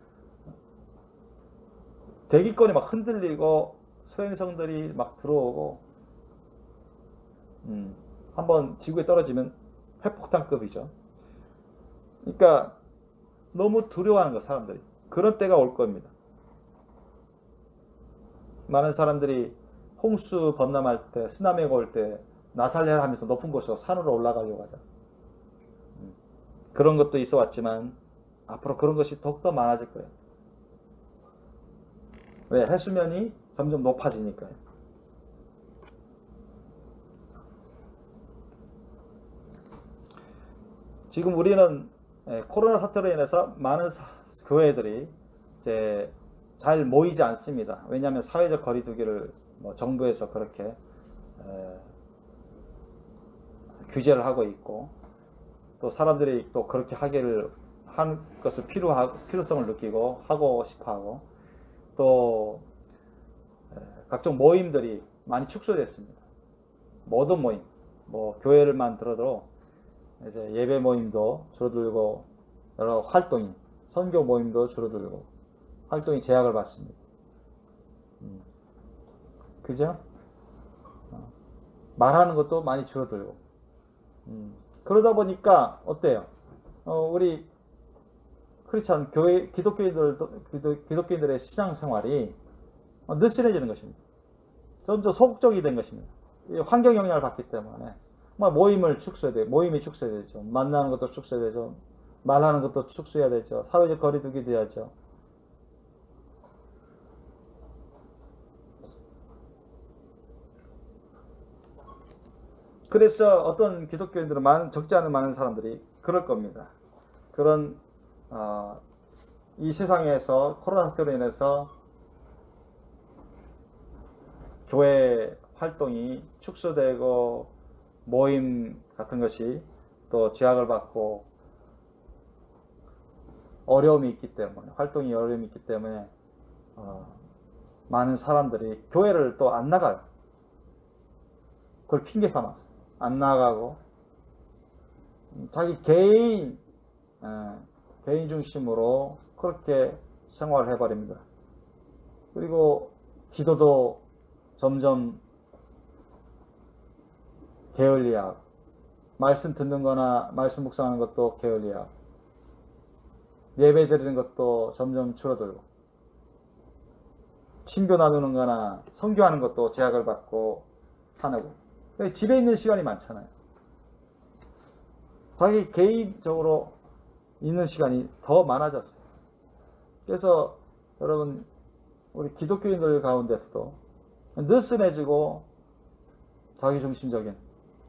대기권이 막 흔들리고 소행성들이 막 들어오고 한번 지구에 떨어지면 핵폭탄급이죠. 그러니까 너무 두려워하는 거 사람들이. 그런 때가 올 겁니다. 많은 사람들이 홍수 범람할 때 쓰나미가 올 때 나살레를 하면서 높은 곳으로 산으로 올라가려고 하죠. 그런 것도 있어 왔지만 앞으로 그런 것이 더욱더 많아질 거예요. 왜? 해수면이 점점 높아지니까요. 지금 우리는 코로나 사태로 인해서 많은 교회들이 이제 잘 모이지 않습니다. 왜냐하면 사회적 거리두기를 정부에서 그렇게 규제를 하고 있고 또 사람들이 또 그렇게 하기를 한 것을 필요성을 느끼고 하고 싶어하고 또 각종 모임들이 많이 축소됐습니다. 모든 모임, 교회를만 들어도 이제 예배 모임도 줄어들고 여러 활동이 선교 모임도 줄어들고 활동이 제약을 받습니다. 그죠? 말하는 것도 많이 줄어들고 그러다 보니까 어때요? 우리 크리스찬 교회 기독교인들의 신앙생활이 느슨해지는 것입니다. 점점 소극적이 된 것입니다. 환경 영향을 받기 때문에 모임이 축소되죠. 만나는 것도 축소되죠. 말하는 것도 축소해야 되죠. 사회적 거리두기 돼야죠. 그래서 어떤 기독교인들은 적지 않은 많은 사람들이 그럴 겁니다. 그런 이 세상에서 코로나 사태로 인해서 교회 활동이 축소되고 모임 같은 것이 또 제약을 받고 어려움이 있기 때문에 활동이 어려움이 있기 때문에 많은 사람들이 교회를 또 안 나가요. 그걸 핑계 삼아서 안 나가고 자기 개인 중심으로 그렇게 생활을 해버립니다. 그리고 기도도 점점 게을리하고, 말씀 듣는 거나 말씀 묵상하는 것도 게을리하고, 예배 드리는 것도 점점 줄어들고, 친교 나누는 거나 선교하는 것도 제약을 받고 하고, 집에 있는 시간이 많잖아요. 자기 개인적으로 있는 시간이 더 많아졌어요. 그래서 여러분, 우리 기독교인들 가운데서도 느슨해지고 자기중심적인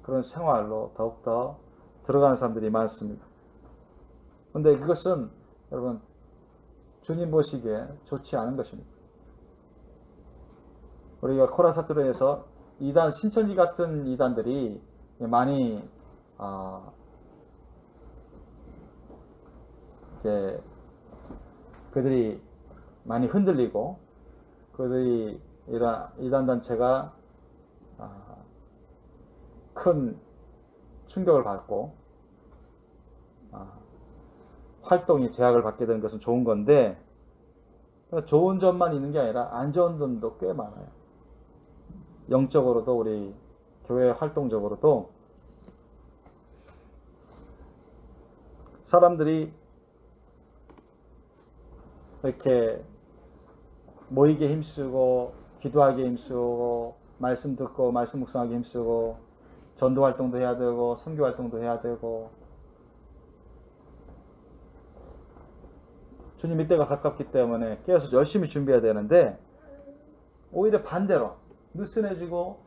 그런 생활로 더욱더 들어가는 사람들이 많습니다. 그런데 그것은 여러분, 주님 보시기에 좋지 않은 것입니다. 우리가 코라사투르에서 이단, 신천지 같은 이단들이 많이 이제 그들이 많이 흔들리고, 그들이 이런 이단 단체가 큰 충격을 받고 활동이 제약을 받게 되는 것은 좋은 건데, 좋은 점만 있는 게 아니라 안 좋은 점도 꽤 많아요. 영적으로도, 우리 교회 활동적으로도 사람들이 이렇게 모이게 힘쓰고, 기도하기 힘쓰고, 말씀 듣고 말씀 묵상하기 힘쓰고, 전도 활동도 해야 되고 선교 활동도 해야 되고, 주님 이때가 가깝기 때문에 깨어서 열심히 준비해야 되는데, 오히려 반대로 느슨해지고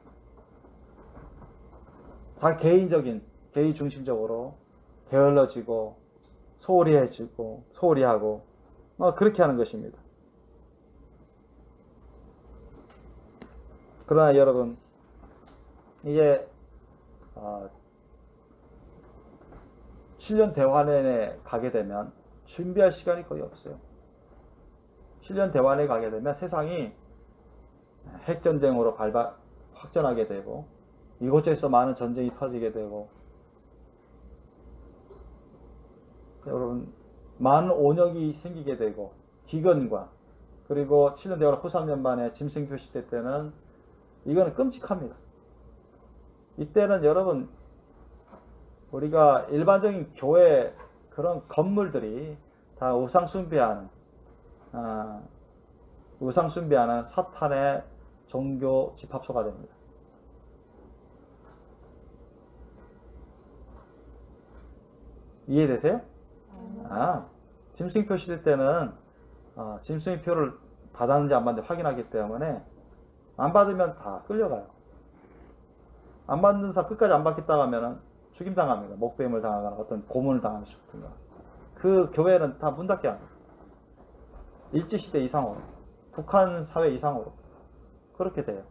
자기 개인적인, 개인 중심적으로 게을러지고 소홀해지고 소홀히하고 그렇게 하는 것입니다. 그러나 여러분, 이제 7년 대환원에 가게 되면 준비할 시간이 거의 없어요. 7년 대환원에 가게 되면 세상이 핵전쟁으로 확전하게 되고, 이곳저곳에서 많은 전쟁이 터지게 되고, 여러분, 많은 온역이 생기게 되고, 기근과, 그리고 7년 대환원 후 3년 만에 짐승교 시대 때는 이거는 끔찍합니다. 이때는 여러분, 우리가 일반적인 교회 그런 건물들이 다 우상 숭배하는 사탄의 종교 집합소가 됩니다. 이해되세요? 짐승표 시대 때는 짐승표를 받았는지 안 받는지 확인하기 때문에 안 받으면 다 끌려가요. 안 받는 사람, 끝까지 안 받겠다고 하면 죽임당합니다. 목배임을 당하거나 어떤 고문을 당하는 싶든가. 그 교회는 다 문 닫게 합니다. 일제시대 이상으로, 북한 사회 이상으로 그렇게 돼요.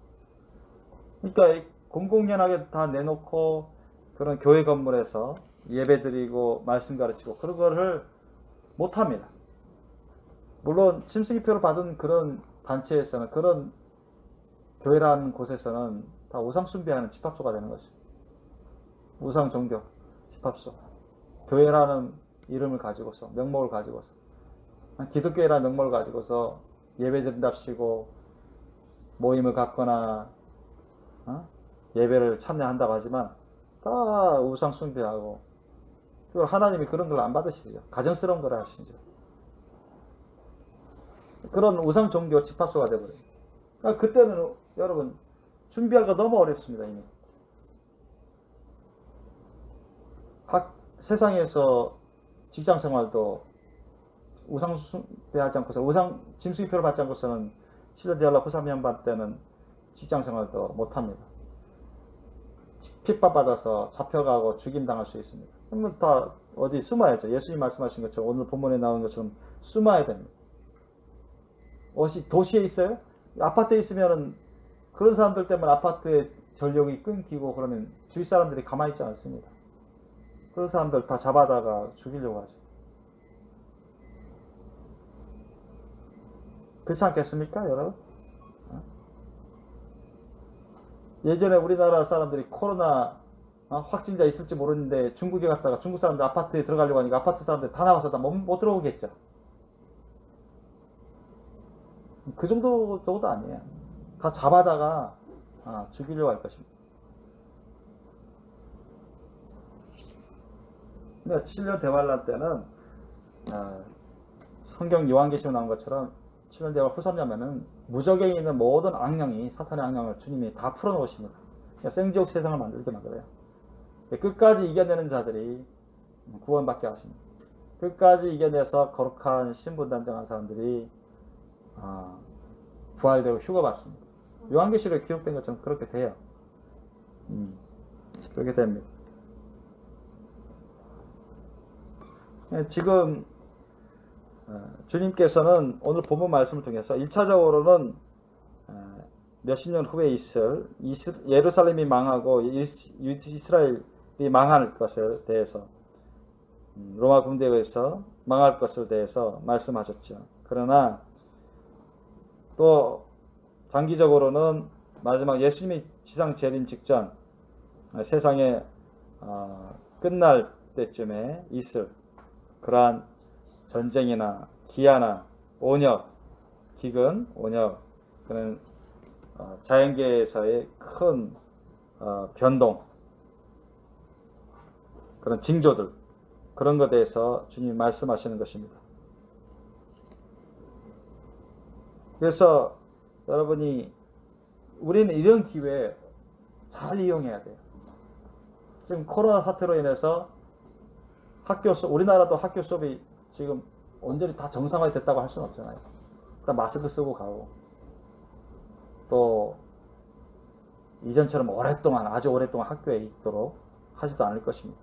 그러니까 공공연하게 다 내놓고 그런 교회 건물에서 예배드리고 말씀 가르치고 그런 거를 못합니다. 물론 짐승표를 받은 그런 단체에서는, 그런 교회라는 곳에서는 다 우상 숭배하는 집합소가 되는 것이죠. 우상 종교 집합소. 교회라는 이름을 가지고서, 명목을 가지고서, 기독교회라는 명목을 가지고서 예배드린답시고 모임을 갖거나 예배를 참여한다고 하지만 다 우상 숭배하고, 그걸 하나님이 그런 걸 안 받으시죠. 가정스러운 걸 하시죠. 그런 우상 종교 집합소가 되어버려요. 그러니까 그때는 여러분 준비하기가 너무 어렵습니다. 이미 각 세상에서 직장 생활도 우상 숭배하지 않고서, 우상 짐승표를 받지 않고서는 7년 대환란 후 3년 반 때는 직장 생활도 못합니다. 핍박받아서 잡혀가고 죽임당할 수 있습니다. 그러면 다 어디 숨어야죠. 예수님 말씀하신 것처럼, 오늘 본문에 나온 것처럼 숨어야 됩니다. 도시에 있어요? 아파트에 있으면은 그런 사람들 때문에 아파트의 전력이 끊기고 그러면 주위 사람들이 가만히 있지 않습니다. 그런 사람들 다 잡아다가 죽이려고 하죠. 그렇지 않겠습니까, 여러분? 예전에 우리나라 사람들이 코로나 확진자 있을지 모르는데 중국에 갔다가 중국 사람들 아파트에 들어가려고 하니까 아파트 사람들 다 나와서 다 못 들어오겠죠. 그 정도도 아니에요. 다 잡아다가 죽이려고 할 것입니다. 7년 대환란 때는 성경 요한계시록 나온 것처럼 7년 대환 후삼자면은 무적에 있는 모든 악령이 사탄의 악령을 주님이 다 풀어놓으십니다. 생지옥 세상을 만들게 만들어요. 끝까지 이겨내는 자들이 구원받게 하십니다. 끝까지 이겨내서 거룩한 신분단정한 사람들이 부활되고 휴거받습니다. 요한계시록에 기록된 것처럼 그렇게 돼요. 그렇게 됩니다. 지금 주님께서는 오늘 본문 말씀을 통해서 1차적으로는 몇십 년 후에 있을 예루살렘이 망하고 이스라엘이 망할 것에 대해서 로마 군대에 의해서 망할 것에 대해서 말씀하셨죠. 그러나 또 장기적으로는 마지막 예수님이 지상 재림 직전 세상에 끝날 때쯤에 있을 그러한 전쟁이나 기아나 온역, 기근, 온역, 그런 자연계에서의 큰 변동, 그런 징조들, 그런 것에 대해서 주님이 말씀하시는 것입니다. 그래서 여러분이 우리는 이런 기회 잘 이용해야 돼요. 지금 코로나 사태로 인해서 우리나라도 학교 수업이 지금 온전히 다 정상화 됐다고 할 수는 없잖아요. 일단 마스크 쓰고 가고, 또 이전처럼 아주 오랫동안 학교에 있도록 하지도 않을 것입니다.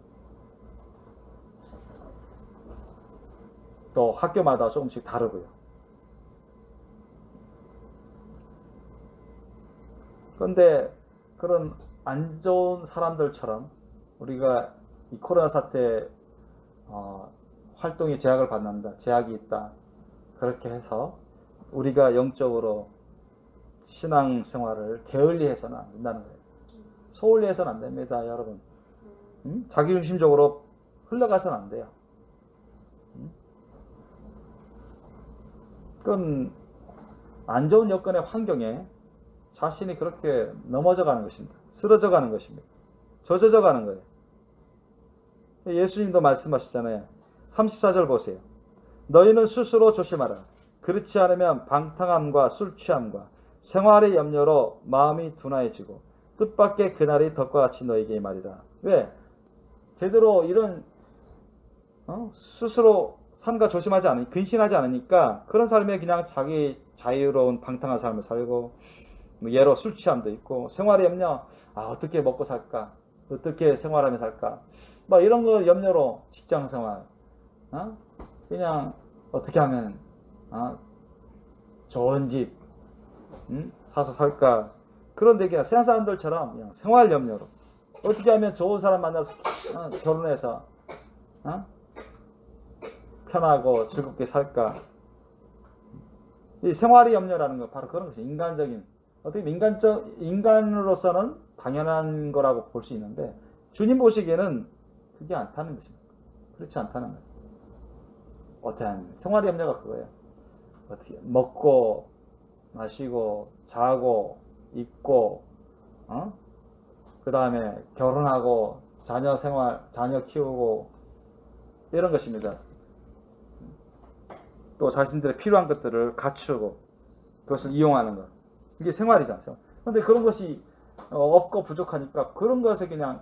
또 학교마다 조금씩 다르고요. 그런데 그런 안 좋은 사람들처럼 우리가 이 코로나 사태 활동에 제약을 받는다, 제약이 있다, 그렇게 해서 우리가 영적으로 신앙생활을 게을리해서는 안 된다는 거예요. 소홀히 해서는 안 됩니다, 여러분. 자기중심적으로 흘러가서는 안 돼요. 그건 안 좋은 여건의 환경에 자신이 그렇게 넘어져 가는 것입니다. 쓰러져 가는 것입니다. 젖어져 가는 거예요. 예수님도 말씀하시잖아요. 34절 보세요. 너희는 스스로 조심하라. 그렇지 않으면 방탕함과 술취함과 생활의 염려로 마음이 둔화해지고 뜻밖의 그날이 덕과 같이 너희에게 말이라. 왜? 제대로 이런 스스로 삼가 조심하지 않으니, 근신하지 않으니까 그런 삶에 그냥 자기 자유로운 방탕한 삶을 살고, 예로 술 취함도 있고, 생활의 염려, 어떻게 먹고 살까, 어떻게 생활하며 살까, 이런 거 염려로 직장 생활, 그냥 어떻게 하면 좋은 집 사서 살까, 그런데 그냥 세상 사람들처럼 그냥 생활 염려로 어떻게 하면 좋은 사람 만나서 결혼해서 편하고 즐겁게 살까. 이 생활의 염려라는 거 바로 그런 것이 인간적인, 어떻게 인간으로서는 당연한 거라고 볼 수 있는데 주님 보시기에는 그게 않다는 것입니다. 그렇지 않다는 거예요. 어떻게 하면 생활의 염려가 그거예요. 어떻게 먹고 마시고 자고 입고 그 다음에 결혼하고 자녀 생활, 자녀 키우고 이런 것입니다. 또 자신들의 필요한 것들을 갖추고 그것을 이용하는 것, 이게 생활이지 않습니까? 그런데 그런 것이 없고 부족하니까 그런 것에 그냥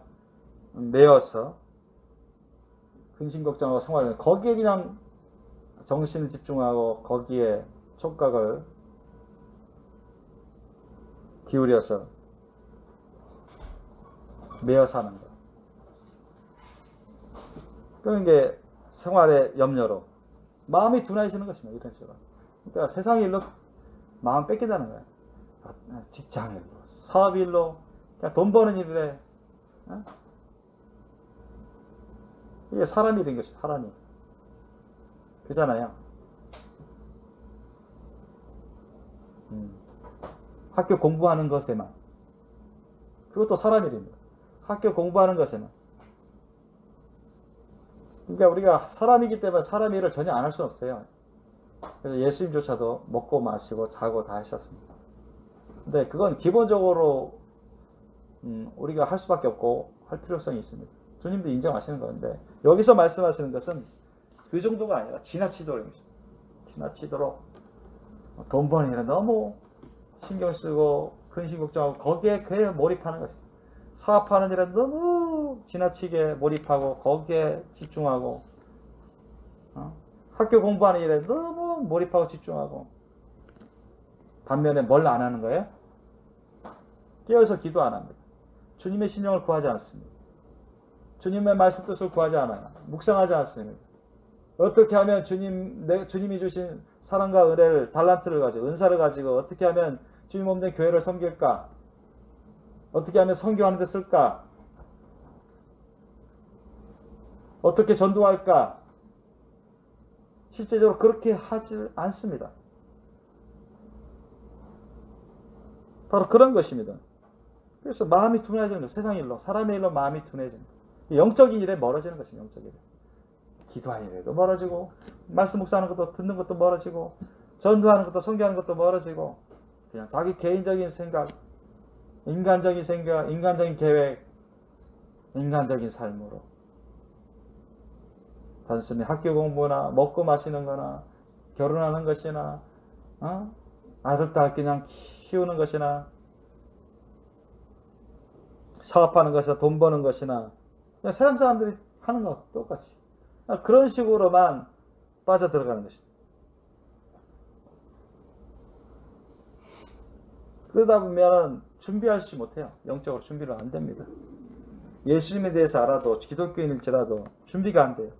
매여서 근심 걱정하고 생활을, 거기에 그냥 정신을 집중하고 거기에 촉각을 기울여서 매여 사는 것, 그런 게 생활의 염려로 마음이 둔해지는 것입니다. 이런 식으로. 그러니까 세상 일로 마음 뺏긴다는 거예요. 직장 일로, 사업 일로, 그냥 돈 버는 일에. 이게 사람 일인 것이, 사람이. 그잖아요. 학교 공부하는 것에만. 그것도 사람 일입니다. 학교 공부하는 것에는. 그러니까 우리가 사람이기 때문에 사람의 일을 전혀 안 할 수는 없어요. 그래서 예수님조차도 먹고 마시고 자고 다 하셨습니다. 근데 그건 기본적으로 우리가 할 수밖에 없고 할 필요성이 있습니다. 주님도 인정하시는 건데 여기서 말씀하시는 것은 그 정도가 아니라 지나치도록 돈 버는 일에 너무 신경 쓰고 근심 걱정하고 거기에 그에 몰입하는 것입니다. 사업하는 일에 너무 지나치게 몰입하고 거기에 집중하고 학교 공부하는 일에 너무 몰입하고 집중하고 반면에 뭘 안 하는 거예요? 깨어서 기도 안 합니다. 주님의 심령을 구하지 않습니다. 주님의 말씀 뜻을 구하지 않아요. 묵상하지 않습니다. 어떻게 하면 주님이 주신 사랑과 은혜를 달란트를 가지고 은사를 가지고 어떻게 하면 주님 없는 교회를 섬길까? 어떻게 하면 선교하는 데 쓸까? 어떻게 전도할까? 실제적으로 그렇게 하지 않습니다. 바로 그런 것입니다. 그래서 마음이 둔해지는 것, 세상 일로, 사람의 일로 마음이 둔해지는 것. 영적인 일에 멀어지는 것입니다. 영적인 일에. 기도하는 일에도 멀어지고, 말씀 묵상하는 것도 듣는 것도 멀어지고, 전도하는 것도 선교하는 것도 멀어지고, 그냥 자기 개인적인 생각, 인간적인 생각, 인간적인 계획, 인간적인 삶으로 단순히 학교 공부나 먹고 마시는 거나 결혼하는 것이나 아들 딸 그냥 키우는 것이나 사업하는 것이나 돈 버는 것이나 그냥 세상 사람들이 하는 거 똑같이 그런 식으로만 빠져들어가는 것입니다. 그러다 보면 준비하지 못해요. 영적으로 준비를 안 됩니다. 예수님에 대해서 알아도 기독교인일지라도 준비가 안 돼요.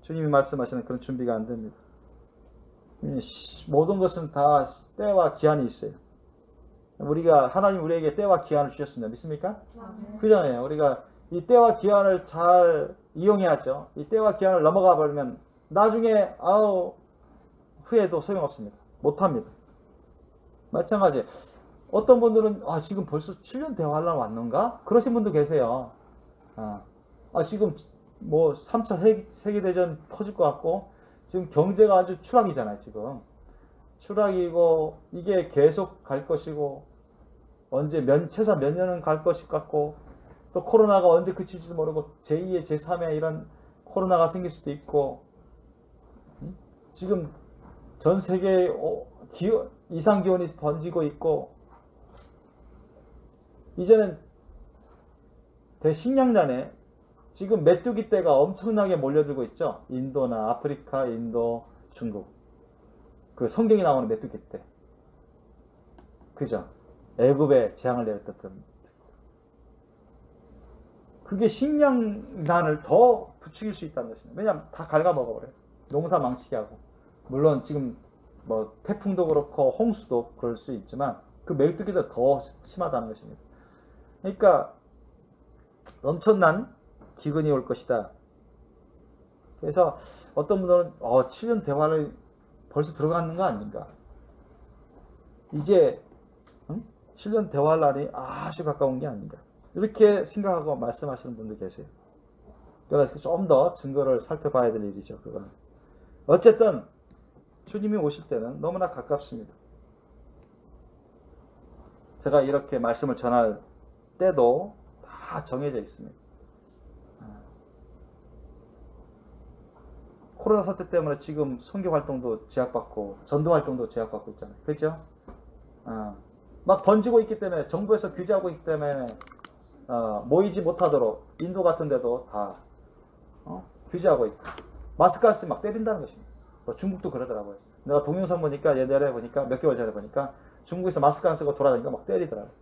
주님이 말씀하시는 그런 준비가 안 됩니다. 모든 것은 다 때와 기한이 있어요. 우리가 하나님 우리에게 때와 기한을 주셨습니다. 믿습니까? 그잖아요. 우리가 이 때와 기한을 잘 이용해야죠. 이 때와 기한을 넘어가 버리면 나중에 후회도 소용없습니다. 못합니다. 마찬가지. 어떤 분들은 지금 벌써 7년 대화하려고 왔는가? 그러신 분도 계세요. 지금 뭐 3차 세계대전 터질 것 같고 지금 경제가 아주 추락이잖아요. 지금 추락이고 이게 계속 갈 것이고 언제 최소 몇 년은 갈 것일 같고 또 코로나가 언제 그칠지도 모르고 제2의 제3의 이런 코로나가 생길 수도 있고 지금 전 세계에 이상기온이 번지고 있고 이제는 대식량난에 지금 메뚜기 떼가 엄청나게 몰려들고 있죠. 인도나 아프리카, 인도, 중국. 그 성경에 나오는 메뚜기 떼. 그죠? 애굽에 재앙을 내렸던 그게 식량난을 더 부추길 수 있다는 것입니다. 왜냐하면 다 갉아먹어버려요. 농사 망치게 하고. 물론 지금 뭐 태풍도 그렇고 홍수도 그럴 수 있지만 그 메뚜기도 더 심하다는 것입니다. 그러니까 엄청난 기근이 올 것이다. 그래서 어떤 분들은 7년 대화를 벌써 들어가는 거 아닌가. 이제 7년 대화할 날이 아주 가까운 게 아닌가. 이렇게 생각하고 말씀하시는 분들 계세요. 그래서 좀 더 증거를 살펴봐야 될 일이죠. 그거는. 어쨌든 주님이 오실 때는 너무나 가깝습니다. 제가 이렇게 말씀을 전할 때도 다 정해져 있습니다. 코로나 사태 때문에 지금 선교 활동도 제약받고 전도 활동도 제약받고 있잖아요. 그렇죠? 막 번지고 있기 때문에 정부에서 규제하고 있기 때문에 모이지 못하도록 인도 같은 데도 다 규제하고 있고 마스크 안 쓰면 막 때린다는 것입니다. 중국도 그러더라고요. 내가 동영상 보니까 예전에 보니까 몇 개월 전에 보니까 중국에서 마스크 안 쓰고 돌아다니니까 막 때리더라고요.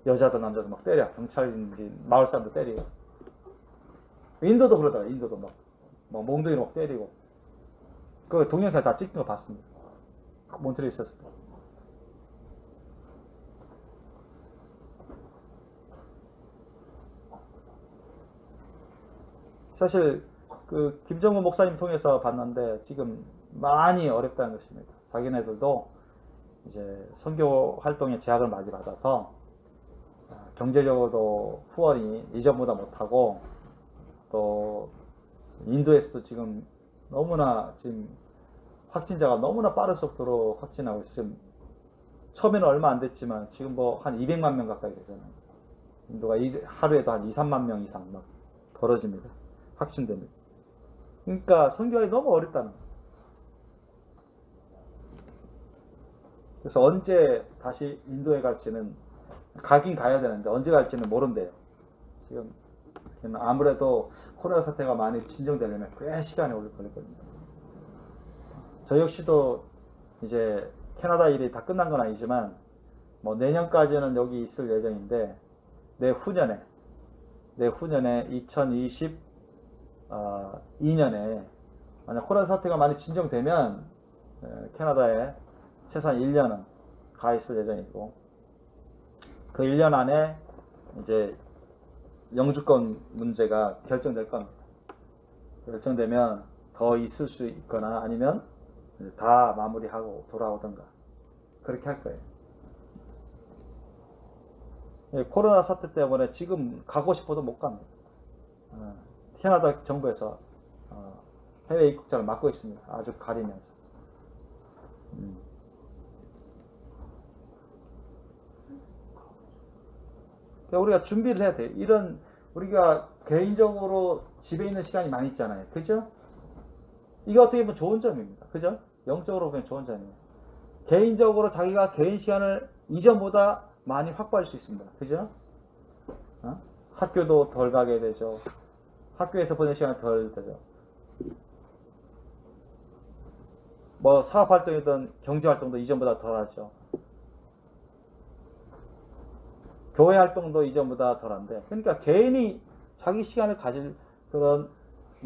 여자도 남자도 막 때려. 경찰인지 마을 사람도 때리고. 인도도 그러더라고요. 인도도 막 몽둥이로 막 때리고. 그 동영상 다 찍힌 거 봤습니다. 몬트리올에 있었을 때. 사실 그 김정은 목사님 통해서 봤는데 지금 많이 어렵다는 것입니다. 자기네들도 이제 선교 활동에 제약을 많이 받아서 경제적으로도 후원이 이전보다 못하고 또 인도에서도 지금 너무나 지금 확진자가 너무나 빠른 속도로 확진하고 있어요. 지금 처음에는 얼마 안 됐지만 지금 뭐 한 200만 명 가까이 되잖아요. 인도가 하루에도 한 2, 3만 명 이상 막 벌어집니다. 확진됩니다. 그러니까 선교하기 너무 어렵다는 거예요. 그래서 언제 다시 인도에 갈지는 가긴 가야 되는데 언제 갈지는 모른대요. 지금 아무래도 코로나 사태가 많이 진정되려면 꽤 시간이 오래 걸릴 겁니다. 저 역시도 이제 캐나다 일이 다 끝난 건 아니지만 뭐 내년까지는 여기 있을 예정인데 내후년에 2022년에 만약 코로나 사태가 많이 진정되면 캐나다에 최소한 1년은 가 있을 예정이고 그 1년 안에 이제 영주권 문제가 결정될 겁니다. 결정되면 더 있을 수 있거나 아니면 다 마무리하고 돌아오던가 그렇게 할 거예요. 코로나 사태 때문에 지금 가고 싶어도 못 갑니다. 캐나다 정부에서 해외 입국자를 막고 있습니다. 아주 가리면서. 우리가 준비를 해야 돼요. 이런 우리가 개인적으로 집에 있는 시간이 많이 있잖아요. 그죠? 이거 어떻게 보면 좋은 점입니다. 그죠? 영적으로 보면 좋은 점이에요. 개인적으로 자기가 개인 시간을 이전보다 많이 확보할 수 있습니다. 그죠? 학교도 덜 가게 되죠. 학교에서 보낸 시간이 덜 되죠. 뭐 사업활동이든 경제활동도 이전보다 덜 하죠. 교회 활동도 이전보다 덜한데 그러니까 개인이 자기 시간을 가질 그런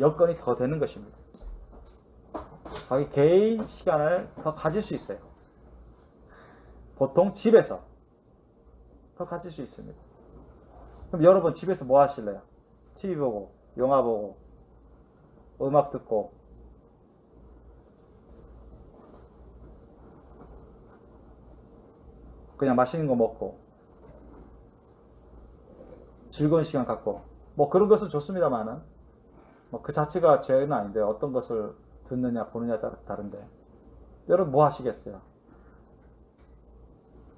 여건이 더 되는 것입니다. 자기 개인 시간을 더 가질 수 있어요. 보통 집에서 더 가질 수 있습니다. 그럼 여러분 집에서 뭐 하실래요? TV 보고 영화 보고 음악 듣고 그냥 맛있는 거 먹고 즐거운 시간 갖고 뭐 그런 것은 좋습니다만은 뭐 그 자체가 죄는 아닌데 어떤 것을 듣느냐 보느냐에 따라 다른데 여러분 뭐 하시겠어요?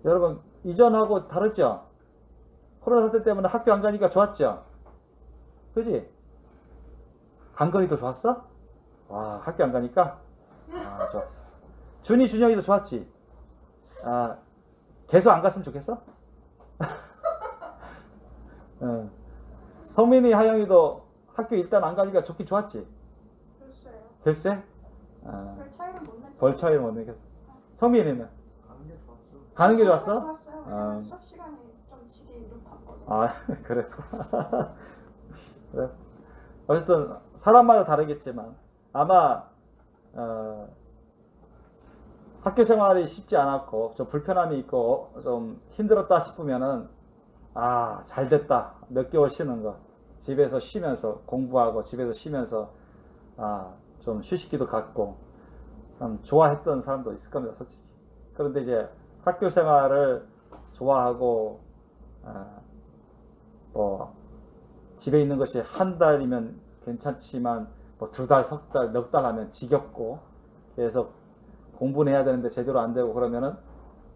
여러분 이전하고 다르죠? 코로나 사태 때문에 학교 안 가니까 좋았죠? 그지? 강건이도 좋았어? 와 학교 안 가니까? 아 좋았어. 준영이도 좋았지? 아 계속 안 갔으면 좋겠어? 성민이 하영이도 학교 일단 안 가니까 좋긴 좋았지? 글쎄요. 글쎄? 별 차이는 못 느꼈어요. 별 차이를 못 느꼈어. 성민이는? 가는 게 좋았죠. 가는 게 좋았어? 좋았어요. 왜냐면 수업 시간이 좀 지기 높았거든요. 아 그랬어. 그래서 어쨌든 사람마다 다르겠지만 아마 학교 생활이 쉽지 않았고 좀 불편함이 있고 좀 힘들었다 싶으면은 아 잘됐다 몇 개월 쉬는 거 집에서 쉬면서 공부하고 집에서 쉬면서 좀 휴식기도 갖고 참 좋아했던 사람도 있을 겁니다 솔직히. 그런데 이제 학교 생활을 좋아하고 뭐 집에 있는 것이 한 달이면 괜찮지만 뭐 두 달, 석 달, 넉 달 하면 지겹고 계속 공부는 해야 되는데 제대로 안 되고 그러면은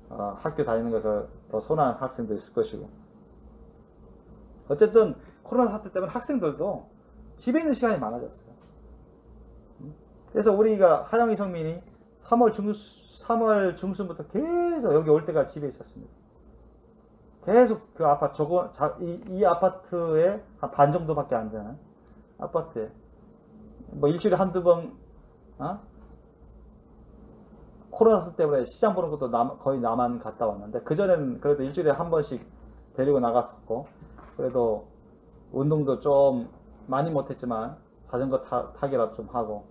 학교 다니는 것을 더 선호하는 학생도 있을 것이고. 어쨌든 코로나 사태 때문에 학생들도 집에 있는 시간이 많아졌어요. 그래서 우리가 하영이 성민이 3월 중순부터 계속 여기 올 때가 집에 있었습니다. 계속 그 아파트 이 아파트에 한 반 정도밖에 안 되는 아파트에 뭐 일주일에 한두 번 코로나 사태 때문에 시장 보는 것도 거의 나만 갔다 왔는데 그전에는 그래도 일주일에 한 번씩 데리고 나갔었고 그래도 운동도 좀 많이 못했지만 자전거 타기라도 좀 하고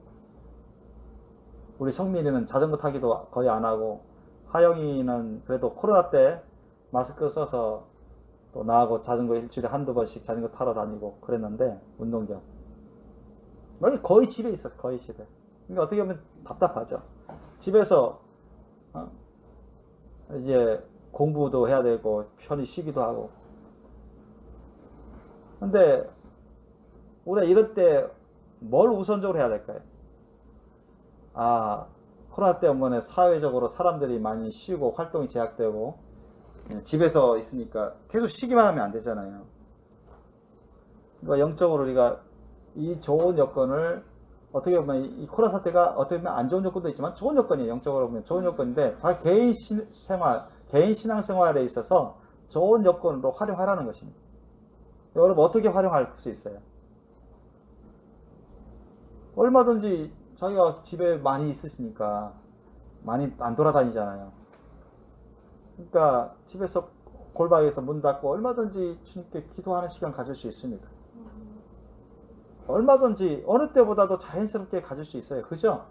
우리 성민이는 자전거 타기도 거의 안 하고 하영이는 그래도 코로나 때 마스크 써서 또 나하고 자전거 일주일에 한두 번씩 자전거 타러 다니고 그랬는데 운동 겸 거의 집에 있었어. 거의 집에. 그러니까 어떻게 보면 답답하죠. 집에서 이제 공부도 해야 되고 편히 쉬기도 하고 근데 우리가 이럴 때 뭘 우선적으로 해야 될까요? 코로나 때문에 사회적으로 사람들이 많이 쉬고 활동이 제약되고 집에서 있으니까 계속 쉬기만 하면 안 되잖아요. 그러니까 영적으로 우리가 이 좋은 여건을 어떻게 보면 이 코로나 사태가 어떻게 보면 안 좋은 여건도 있지만 좋은 여건이에요. 영적으로 보면 좋은 여건인데 자기 개인 생활, 개인 신앙생활에 있어서 좋은 여건으로 활용하라는 것입니다. 여러분 어떻게 활용할 수 있어요? 얼마든지 자기가 집에 많이 있으시니까 많이 안 돌아다니잖아요. 그러니까 집에서 골방에서 문 닫고 얼마든지 주님께 기도하는 시간 가질 수 있습니다. 얼마든지 어느 때보다도 자연스럽게 가질 수 있어요. 그죠?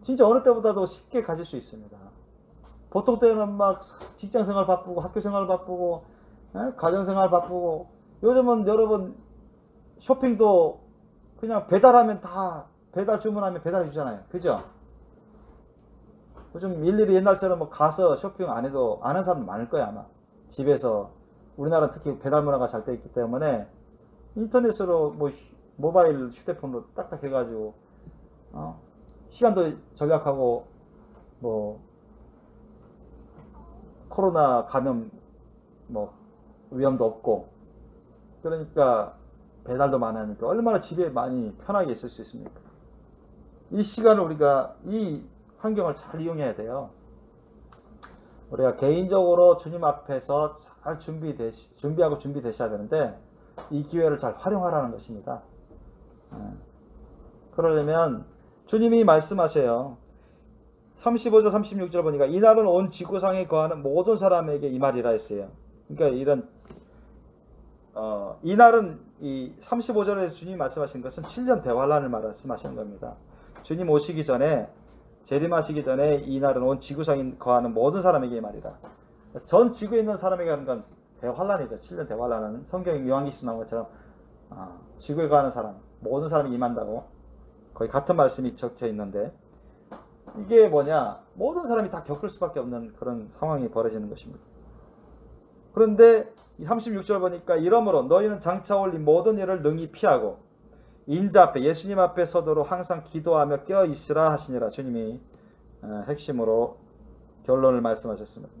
진짜 어느 때보다도 쉽게 가질 수 있습니다. 보통 때는 막 직장생활 바쁘고 학교생활 바쁘고 가정생활 바쁘고 요즘은 여러분 쇼핑도 그냥 배달하면 다 배달 주문하면 배달해 주잖아요. 그죠? 요즘 일일이 옛날처럼 뭐 가서 쇼핑 안 해도 아는 사람 많을 거야 아마. 집에서 우리나라 특히 배달 문화가 잘 돼 있기 때문에 인터넷으로 뭐 모바일 휴대폰으로 딱딱 해가지고 시간도 절약하고 뭐 코로나 감염 뭐 위험도 없고 그러니까 배달도 많으니까 얼마나 집에 많이 편하게 있을 수 있습니까? 이 시간을 우리가 이 환경을 잘 이용해야 돼요. 우리가 개인적으로 주님 앞에서 잘 준비하고 준비되셔야 되는데 이 기회를 잘 활용하라는 것입니다. 그러려면 주님이 말씀하셔요. 35절 36절 보니까 이날은 온 지구상에 거하는 모든 사람에게 이 말이라 했어요. 그러니까 이런 이날은 이 35절에서 주님이 말씀하신 것은 7년 대환란을 말씀하시는 겁니다. 주님 오시기 전에 재림하시기 전에 이날은 온 지구상에 거하는 모든 사람에게 이 말이다. 전 지구에 있는 사람에게 하는 건 대환란이죠. 7년 대환란은 성경 요한계시록 나온 것처럼 지구에 거하는 사람 모든 사람이 임한다고 거의 같은 말씀이 적혀 있는데 이게 뭐냐? 모든 사람이 다 겪을 수밖에 없는 그런 상황이 벌어지는 것입니다. 그런데 36절 보니까 이러므로 너희는 장차 올 이 모든 일을 능히 피하고 인자 앞에 예수님 앞에 서도록 항상 기도하며 깨어 있으라 하시니라. 주님이 핵심으로 결론을 말씀하셨습니다.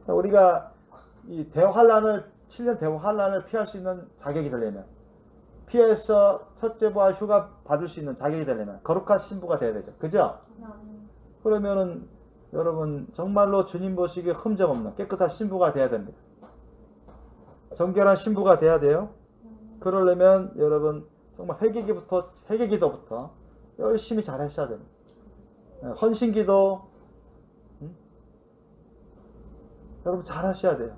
우리가 이 대환란을 7년 대환란을 피할 수 있는 자격이 되려면 피해서 첫째 부활 휴가 받을 수 있는 자격이 되려면 거룩한 신부가 돼야 되죠. 그죠? 그러면은 여러분 정말로 주님 보시기에 흠정 없는 깨끗한 신부가 돼야 됩니다. 정결한 신부가 돼야 돼요. 그러려면 여러분 정말 회개기도부터 열심히 잘 하셔야 됩니다. 헌신기도 여러분 잘 하셔야 돼요.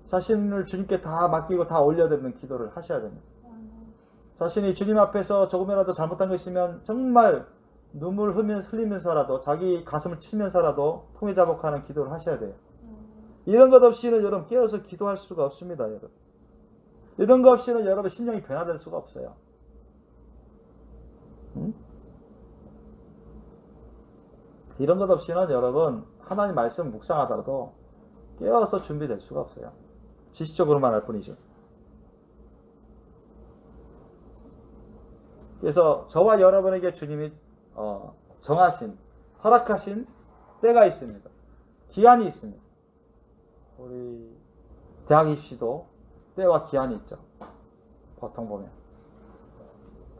자신을 주님께 다 맡기고 다 올려드리는 기도를 하셔야 됩니다. 자신이 주님 앞에서 조금이라도 잘못한 것 있으면 정말 눈물 흘리면서라도 자기 가슴을 치면서라도 통회자복하는 기도를 하셔야 돼요. 이런 것 없이는 여러분 깨어서 기도할 수가 없습니다. 여러분. 이런 것 없이는 여러분 심령이 변화될 수가 없어요. 이런 것 없이는 여러분 하나님 말씀 묵상하다가도 깨어서 준비될 수가 없어요. 지식적으로만 할 뿐이죠. 그래서 저와 여러분에게 주님이 정하신, 허락하신 때가 있습니다. 기한이 있습니다. 우리 대학 입시도 때와 기한이 있죠. 보통 보면.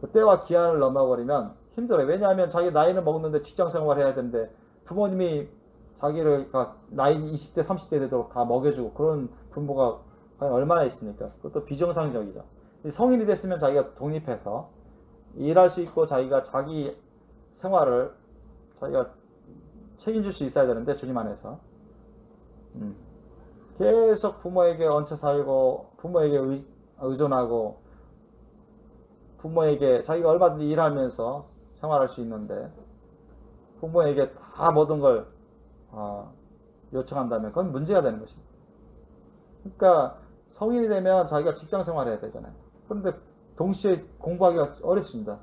그 때와 기한을 넘어버리면 힘들어요. 왜냐하면 자기 나이는 먹는데 직장생활 해야 되는데 부모님이 자기를 나이 20대, 30대 되도록 다 먹여주고 그런 부모가 과연 얼마나 있습니까? 그것도 비정상적이죠. 성인이 됐으면 자기가 독립해서 일할 수 있고 자기가 자기 생활을 자기가 책임질 수 있어야 되는데 주님 안에서 계속 부모에게 얹혀 살고 부모에게 의존하고 부모에게 자기가 얼마든지 일하면서 생활할 수 있는데 부모에게 다 모든 걸 요청한다면 그건 문제가 되는 것입니다. 그러니까 성인이 되면 자기가 직장 생활해야 되잖아요. 그런데 동시에 공부하기가 어렵습니다.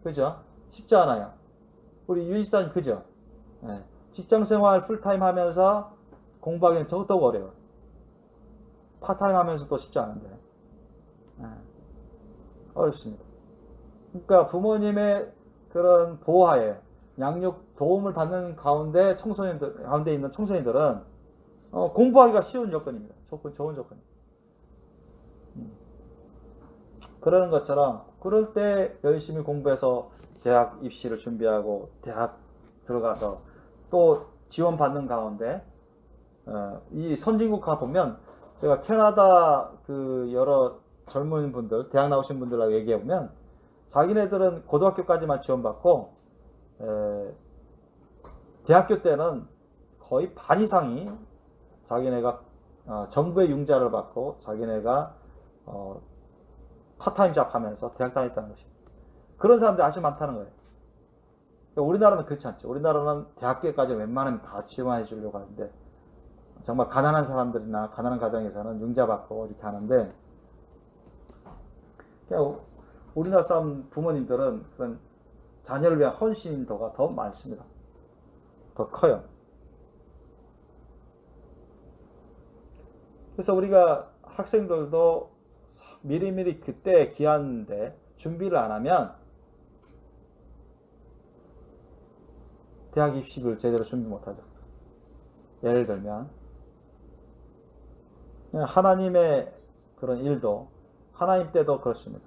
그죠? 쉽지 않아요. 우리 유지사님 그죠? 네. 직장 생활 풀타임 하면서 공부하기는 더욱 어려워요. 파타임 하면서도 쉽지 않은데. 어렵습니다. 그러니까 부모님의 그런 보호하에 양육 도움을 받는 가운데 가운데 있는 청소년들은 공부하기가 쉬운 여건입니다. 좋은 조건입니다. 그러는 것처럼 그럴 때 열심히 공부해서 대학 입시를 준비하고 대학 들어가서 또 지원받는 가운데 이 선진국가 보면 제가 캐나다 그 여러 젊은 분들 대학 나오신 분들하고 얘기해 보면 자기네들은 고등학교까지만 지원받고 대학교 때는 거의 반 이상이 자기네가 정부의 융자를 받고 자기네가 파타임 잡 하면서 대학 다녔다는 것입니다. 그런 사람들이 아주 많다는 거예요. 우리나라는 그렇지 않죠. 우리나라는 대학교까지 웬만하면 다 지원해 주려고 하는데 정말 가난한 사람들이나 가난한 가정에서는 융자 받고 이렇게 하는데 우리나라 사람 부모님들은 그런 자녀를 위한 헌신도가 더 많습니다. 더 커요. 그래서 우리가 학생들도 미리미리 그때 기한인데 준비를 안 하면 대학 입시를 제대로 준비 못하죠. 예를 들면 하나님의 그런 일도 하나님 때도 그렇습니다.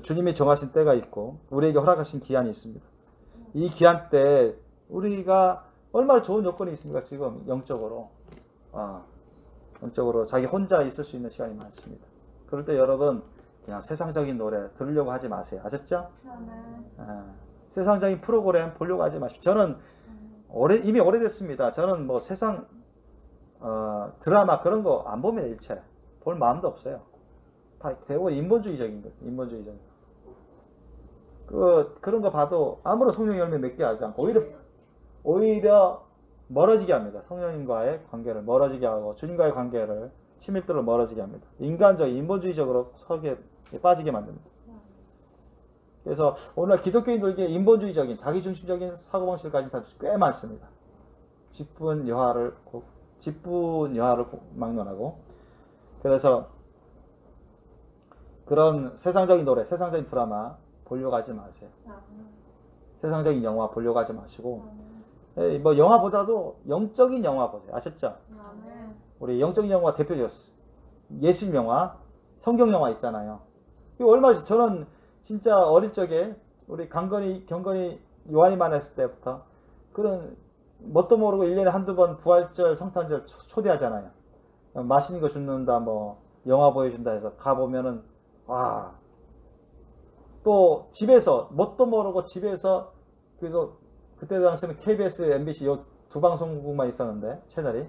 주님이 정하신 때가 있고 우리에게 허락하신 기한이 있습니다. 이 기한 때 우리가 얼마나 좋은 여건이 있습니까? 지금 영적으로 자기 혼자 있을 수 있는 시간이 많습니다. 그럴 때 여러분 그냥 세상적인 노래 들으려고 하지 마세요. 아셨죠? 세상적인 프로그램 보려고 하지 마십시오. 저는 이미 오래됐습니다. 저는 뭐 세상 드라마 그런 거 안 보면 일체 볼 마음도 없어요. 다 대부분 인본주의적인 거예요. 인본주의적인 그런 거 봐도 아무런 성령 열매 맺게 하지 않고 오히려 멀어지게 합니다. 성령님과의 관계를 멀어지게 하고 주님과의 관계를 친밀도를 멀어지게 합니다. 인간적 인본주의적으로 서게 빠지게 만듭니다. 그래서 오늘 기독교인들에게 인본주의적인 자기중심적인 사고방식을 가진 사람들이 꽤 많습니다. 직분 여하를 막론하고 그래서 그런 세상적인 노래, 세상적인 드라마 보려고 하지 마세요. 세상적인 영화 보려고 하지 마시고 뭐 영화보다도 영적인 영화 보세요. 아셨죠? 우리 영적인 영화 대표적 예수님 영화, 성경 영화 있잖아요. 저는 진짜 어릴 적에 우리 경건이 요한이 만났을 때부터 그런 뭣도 모르고 1년에 한두 번 부활절, 성탄절 초대하잖아요. 맛있는 거 줍는다, 뭐 영화 보여준다 해서 가보면은 또 집에서 뭣도 모르고 집에서 그래서 그때 당시에는 KBS, MBC 요 두 방송국만 있었는데 채널이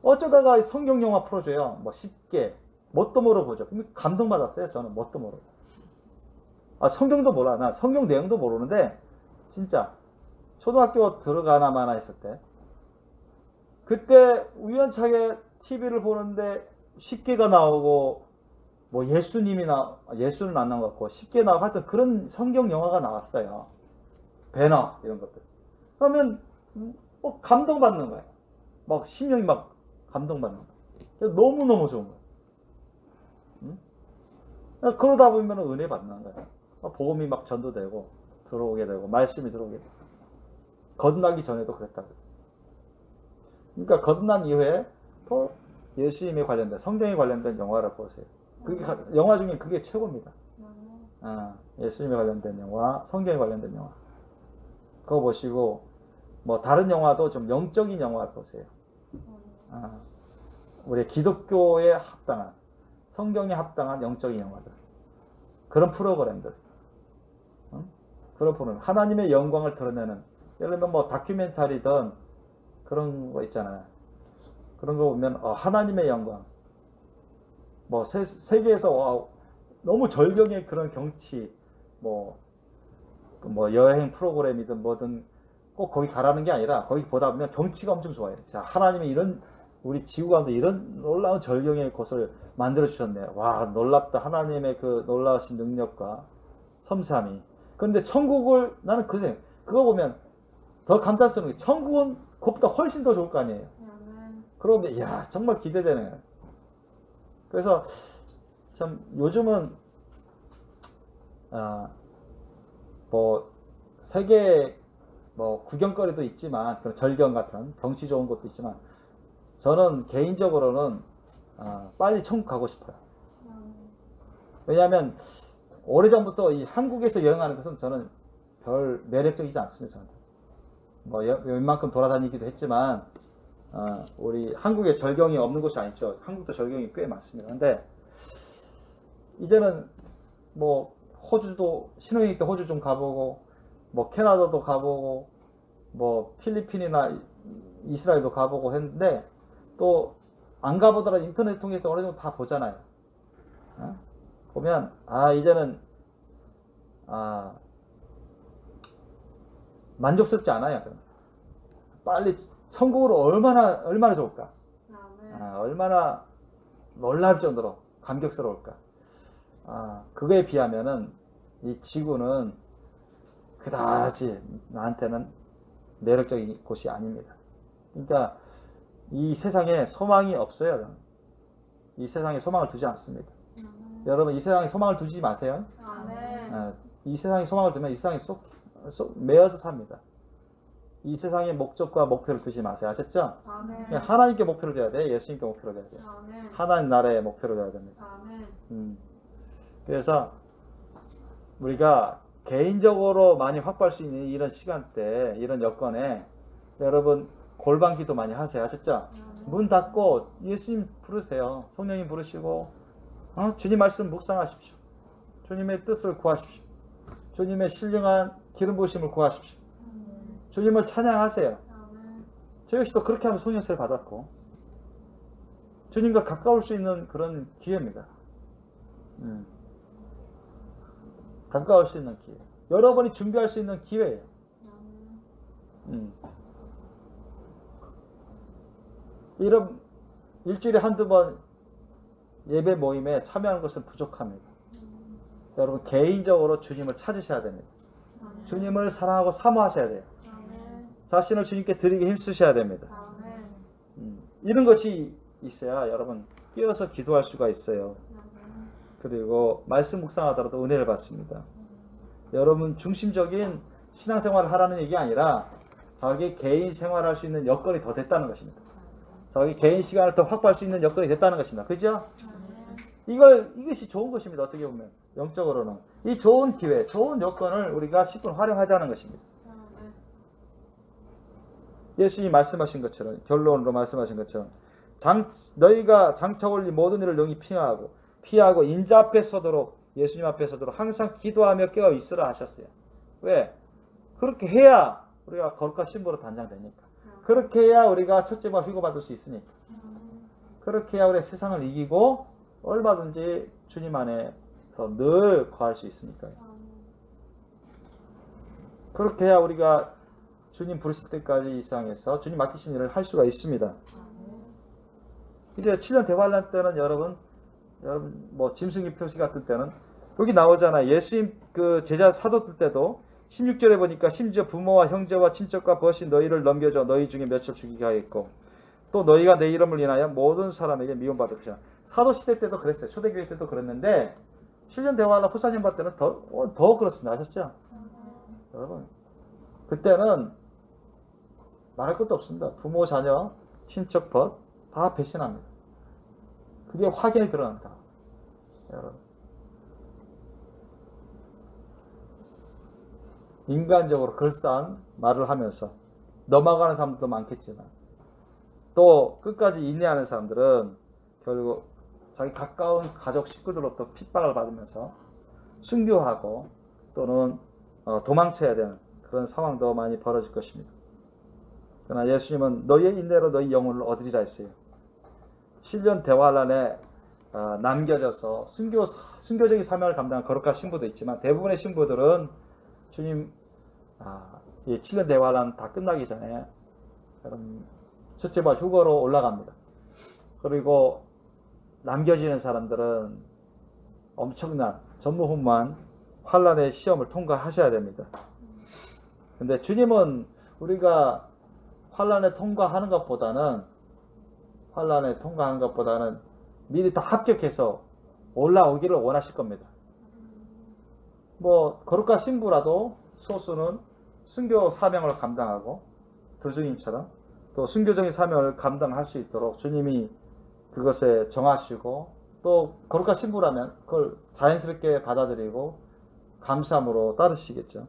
어쩌다가 성경 영화 풀어줘요. 뭐 쉽게 뭣도 모르고 보죠. 근데 감동받았어요. 저는 뭣도 모르고. 성경도 몰라. 나 성경 내용도 모르는데 진짜 초등학교 들어가나 마나 했을 때 그때 우연찮게 TV를 보는데 쉽게가 나오고 뭐 예수는 안 나온 것 같고 쉽게 나오고 하여튼 그런 성경 영화가 나왔어요. 배너 이런 것들. 그러면 감동받는 거예요. 막 심령이 막 감동받는 거예요. 너무너무 좋은 거예요. 그러다 보면 은혜 받는 거예요. 복음이 막 전도되고 들어오게 되고 말씀이 들어오게 되고 거듭나기 전에도 그랬다고. 그러니까 거듭난 이후에 또 예수님에 관련된 성경에 관련된 영화를 보세요. 그게 영화 중에 그게 최고입니다. 예수님에 관련된 영화, 성경에 관련된 영화. 그거 보시고 뭐 다른 영화도 좀 영적인 영화 보세요. 우리 기독교에 합당한 성경에 합당한 영적인 영화들. 그런 프로그램들. 그런 프로그램. 하나님의 영광을 드러내는 예를 들면 뭐 다큐멘터리든 그런 거 있잖아요. 그런 거 보면 하나님의 영광. 뭐 세계에서 너무 절경의 그런 경치 뭐 여행 프로그램이든 뭐든 꼭 거기 가라는 게 아니라 거기 보다 보면 경치가 엄청 좋아요. 자, 하나님이 이런 우리 지구 가운데 이런 놀라운 절경의 곳을 만들어 주셨네요. 와, 놀랍다. 하나님의 그 놀라우신 능력과 섬세함이. 그런데 천국을 나는 그거 보면 더 감탄스러운 게 천국은 그것보다 훨씬 더 좋을 거 아니에요. 그러면 정말 기대되네요. 그래서 참 요즘은 뭐 세계 뭐 구경거리도 있지만 그런 절경 같은 경치 좋은 곳도 있지만 저는 개인적으로는 빨리 천국 가고 싶어요. 왜냐하면 오래전부터 이 한국에서 여행하는 것은 저는 별 매력적이지 않습니다. 저는. 뭐 웬만큼 돌아다니기도 했지만 우리 한국에 절경이 없는 곳이 아니죠. 한국도 절경이 꽤 많습니다. 근데 이제는 뭐 호주도 신혼여행 때 호주 좀 가보고 뭐 캐나다도 가보고 뭐 필리핀이나 이스라엘도 가보고 했는데 또 안 가보더라도 인터넷 통해서 어느 정도 다 보잖아요. 보면 이제는 만족스럽지 않아요. 저는. 빨리 천국으로 얼마나 좋을까? 얼마나 놀랄 정도로 감격스러울까? 그거에 비하면은 이 지구는 그다지 나한테는 매력적인 곳이 아닙니다. 그러니까 이 세상에 소망이 없어요. 이 세상에 소망을 두지 않습니다. 여러분 이 세상에 소망을 두지 마세요. 이 세상에 소망을 두면 이 세상에 쏙 매여서 삽니다. 이 세상의 목적과 목표를 두지 마세요. 아셨죠? 하나님께 목표를 둬야 돼. 예수님께 목표를 둬야 돼요. 하나님 나라의 목표를 둬야 됩니다. 그래서 우리가 개인적으로 많이 확보할 수 있는 이런 시간대, 이런 여건에 여러분 골방기도 많이 하세요. 아셨죠? 문 닫고 예수님 부르세요. 성령님 부르시고 주님 말씀 묵상하십시오. 주님의 뜻을 구하십시오. 주님의 신령한 기름 부으심을 구하십시오. 주님을 찬양하세요. 저 역시도 그렇게 하면 성령세를 받았고 주님과 가까울 수 있는 그런 기회입니다. 가까울 수 있는 기회. 여러분이 준비할 수 있는 기회예요. 이런 일주일에 한두 번 예배 모임에 참여하는 것은 부족합니다. 여러분 개인적으로 주님을 찾으셔야 됩니다. 주님을 사랑하고 사모하셔야 돼요. 자신을 주님께 드리게 힘쓰셔야 됩니다. 이런 것이 있어야 여러분 끼어서 기도할 수가 있어요. 그리고 말씀 묵상하더라도 은혜를 받습니다. 여러분 중심적인 신앙생활을 하라는 얘기 아니라 자기 개인 생활할 수 있는 여건이 더 됐다는 것입니다. 자기 개인 시간을 더 확보할 수 있는 여건이 됐다는 것입니다. 그죠? 이것이 좋은 것입니다. 어떻게 보면 영적으로는 이 좋은 기회, 좋은 여건을 우리가 10분 활용하자는 것입니다. 예수님이 말씀하신 것처럼 결론으로 말씀하신 것처럼 너희가 장차 올릴 모든 일을 영이 피하고 인자 앞에 서도록 예수님 앞에 서도록 항상 기도하며 깨어 있으라 하셨어요. 왜? 그렇게 해야 우리가 거룩한 신부로 단장되니까. 그렇게 해야 우리가 첫째와 휴거받을 수 있으니까. 그렇게 해야 우리가 세상을 이기고 얼마든지 주님 안에서 늘 거할 수 있으니까요. 그렇게 해야 우리가 주님 부르실 때까지 이 세상에서 주님 맡기신 일을 할 수가 있습니다. 이제 7년 대환란 때는 여러분 뭐 짐승기 표시 같은 때는 여기 나오잖아요. 예수님 그 제자 사도들 때도 16절에 보니까 심지어 부모와 형제와 친척과 벗이 너희를 넘겨줘 너희 중에 몇을 죽이게 하겠고 또 너희가 내 이름을 인하여 모든 사람에게 미움받을 것이야. 사도시대 때도 그랬어요. 초대교회 때도 그랬는데 7년 대환란 후사년반 때는 더 그렇습니다. 아셨죠? 여러분 그때는 말할 것도 없습니다. 부모, 자녀, 친척, 벗 다 배신합니다. 그게 확연히 드러난다. 여러분 인간적으로 그럴싸한 말을 하면서 넘어가는 사람들도 많겠지만 또 끝까지 인내하는 사람들은 결국 자기 가까운 가족 식구들로부터 핍박을 받으면서 순교하고 또는 도망쳐야 되는 그런 상황도 많이 벌어질 것입니다. 그러나 예수님은 너희의 인내로 너희 영혼을 얻으리라 했어요. 7년 대환란에 남겨져서 순교적인 사명을 감당한 거룩한 신부도 있지만 대부분의 신부들은 주님 이 7년 대환란 다 끝나기 전에 첫째발 휴거로 올라갑니다. 그리고 남겨지는 사람들은 엄청난 전무후무한 환란의 시험을 통과하셔야 됩니다. 근데 주님은 우리가 환란에 통과하는 것보다는 미리 다 합격해서 올라오기를 원하실 겁니다. 뭐 거룩한 신부라도 소수는 순교 사명을 감당하고 도주님처럼 또 순교적인 사명을 감당할 수 있도록 주님이 그것에 정하시고, 또 거룩한 신부라면 그걸 자연스럽게 받아들이고 감사함으로 따르시겠죠.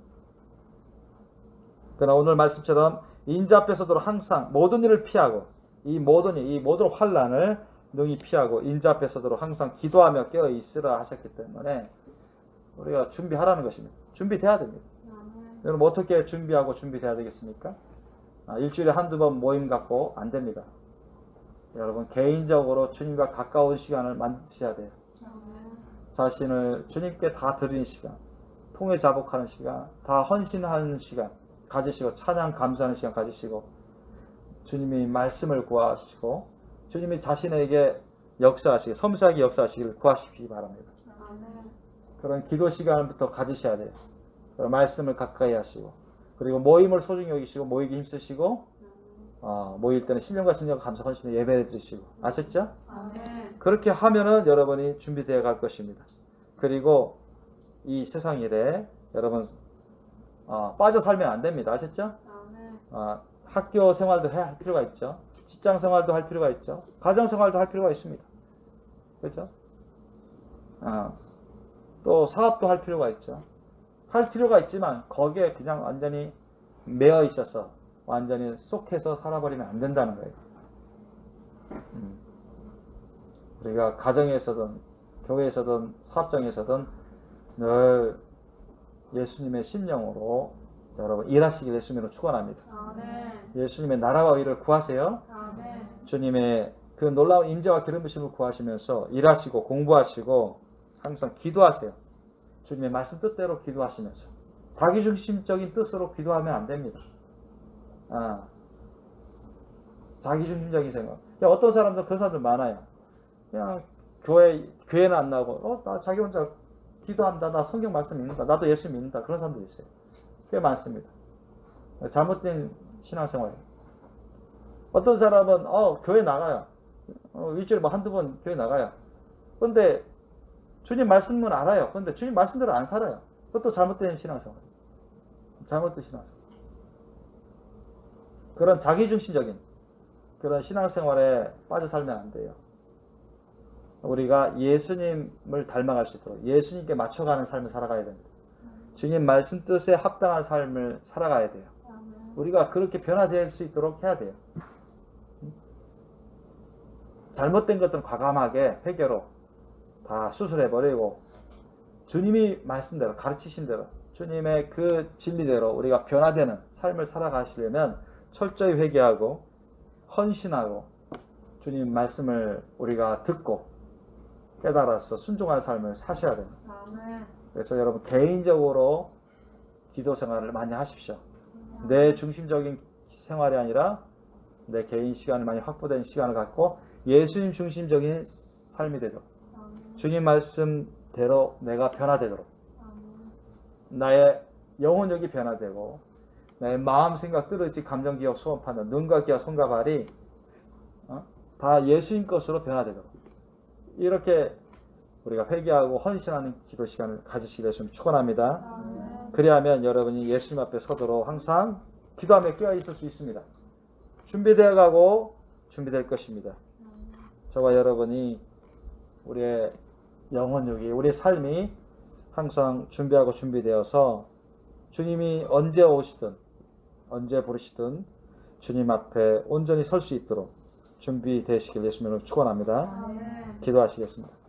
그러나 오늘 말씀처럼 인자 앞에서도 항상 모든 일을 피하고 이 모든 환난을 능히 피하고 인자 앞에서도 항상 기도하며 깨어 있으라 하셨기 때문에 우리가 준비하라는 것입니다. 준비돼야 됩니다. 여러분 어떻게 준비하고 준비돼야 되겠습니까? 일주일에 한두 번 모임 갖고 안 됩니다. 여러분 개인적으로 주님과 가까운 시간을 만드셔야 돼요. 자신을 주님께 다 드리는 시간, 통회 자복하는 시간, 다 헌신하는 시간 가지시고, 찬양 감사하는 시간 가지시고, 주님이 말씀을 구하시고 주님이 자신에게 역사하시기, 섬세하게 역사하시기를 구하시기 바랍니다. 그런 기도 시간부터 가지셔야 돼요. 말씀을 가까이 하시고, 그리고 모임을 소중히 여기시고 모이기 힘쓰시고, 모일 때는 신령과 진정과 감사 헌신을 예배해 드리시고, 아셨죠? 그렇게 하면은 여러분이 준비되어 갈 것입니다. 그리고 이 세상 일에 여러분 빠져 살면 안 됩니다. 아셨죠? 학교 생활도 해야 할 필요가 있죠. 직장 생활도 할 필요가 있죠. 가정 생활도 할 필요가 있습니다. 그렇죠? 또 사업도 할 필요가 있죠. 할 필요가 있지만 거기에 그냥 완전히 매여 있어서 완전히 쏙해서 살아버리면 안 된다는 거예요. 우리가 가정에서든 교회에서든 사업장에서든 늘 예수님의 심령으로 여러분 일하시길 예수님으로 축원합니다. 예수님의 나라와 의를 구하세요. 주님의 그 놀라운 임재와 기름 부심을 구하시면서 일하시고 공부하시고 항상 기도하세요. 주님의 말씀 뜻대로 기도하시면서 자기중심적인 뜻으로 기도하면 안 됩니다. 자기중심적인 생각. 어떤 사람들 그런 사람들 많아요. 그냥 교회는 안 나오고 나 자기 혼자 기도한다, 나 성경 말씀 읽는다, 나도 예수 믿는다, 그런 사람도 있어요. 꽤 많습니다. 잘못된 신앙생활이에요. 어떤 사람은 교회 나가요. 일주일에 뭐 한두 번 교회 나가요. 그런데 주님 말씀은 알아요. 그런데 주님 말씀대로 안 살아요. 그것도 잘못된 신앙생활. 잘못된 신앙생활. 그런 자기중심적인 그런 신앙생활에 빠져 살면 안 돼요. 우리가 예수님을 닮아갈 수 있도록 예수님께 맞춰가는 삶을 살아가야 됩니다. 주님 말씀 뜻에 합당한 삶을 살아가야 돼요. 우리가 그렇게 변화될 수 있도록 해야 돼요. 잘못된 것들은 과감하게 회개로 다 수술해버리고 주님이 말씀대로 가르치신 대로 주님의 그 진리대로 우리가 변화되는 삶을 살아가시려면 철저히 회개하고 헌신하고 주님 말씀을 우리가 듣고 깨달아서 순종하는 삶을 사셔야 됩니다. 그래서 여러분 개인적으로 기도 생활을 많이 하십시오. 내 중심적인 생활이 아니라 내 개인 시간을 많이 확보된 시간을 갖고 예수님 중심적인 삶이 되도록, 주님 말씀대로 내가 변화되도록, 나의 영혼력이 변화되고 나의 마음, 생각, 뜻, 의지, 감정, 기억, 소원, 판단, 눈과 귀와 손과 발이 다 예수님 것으로 변화되도록 이렇게 우리가 회개하고 헌신하는 기도 시간을 가지시기를 예수님 축원합니다. 그리하면 여러분이 예수님 앞에 서도록 항상 기도하며 깨어 있을 수 있습니다. 준비되어 가고 준비될 것입니다. 저와 여러분이 우리의 영혼력이, 우리의 삶이 항상 준비하고 준비되어서 주님이 언제 오시든 언제 부르시든 주님 앞에 온전히 설 수 있도록 준비되시길 예수님으로 축원합니다. 기도하시겠습니다.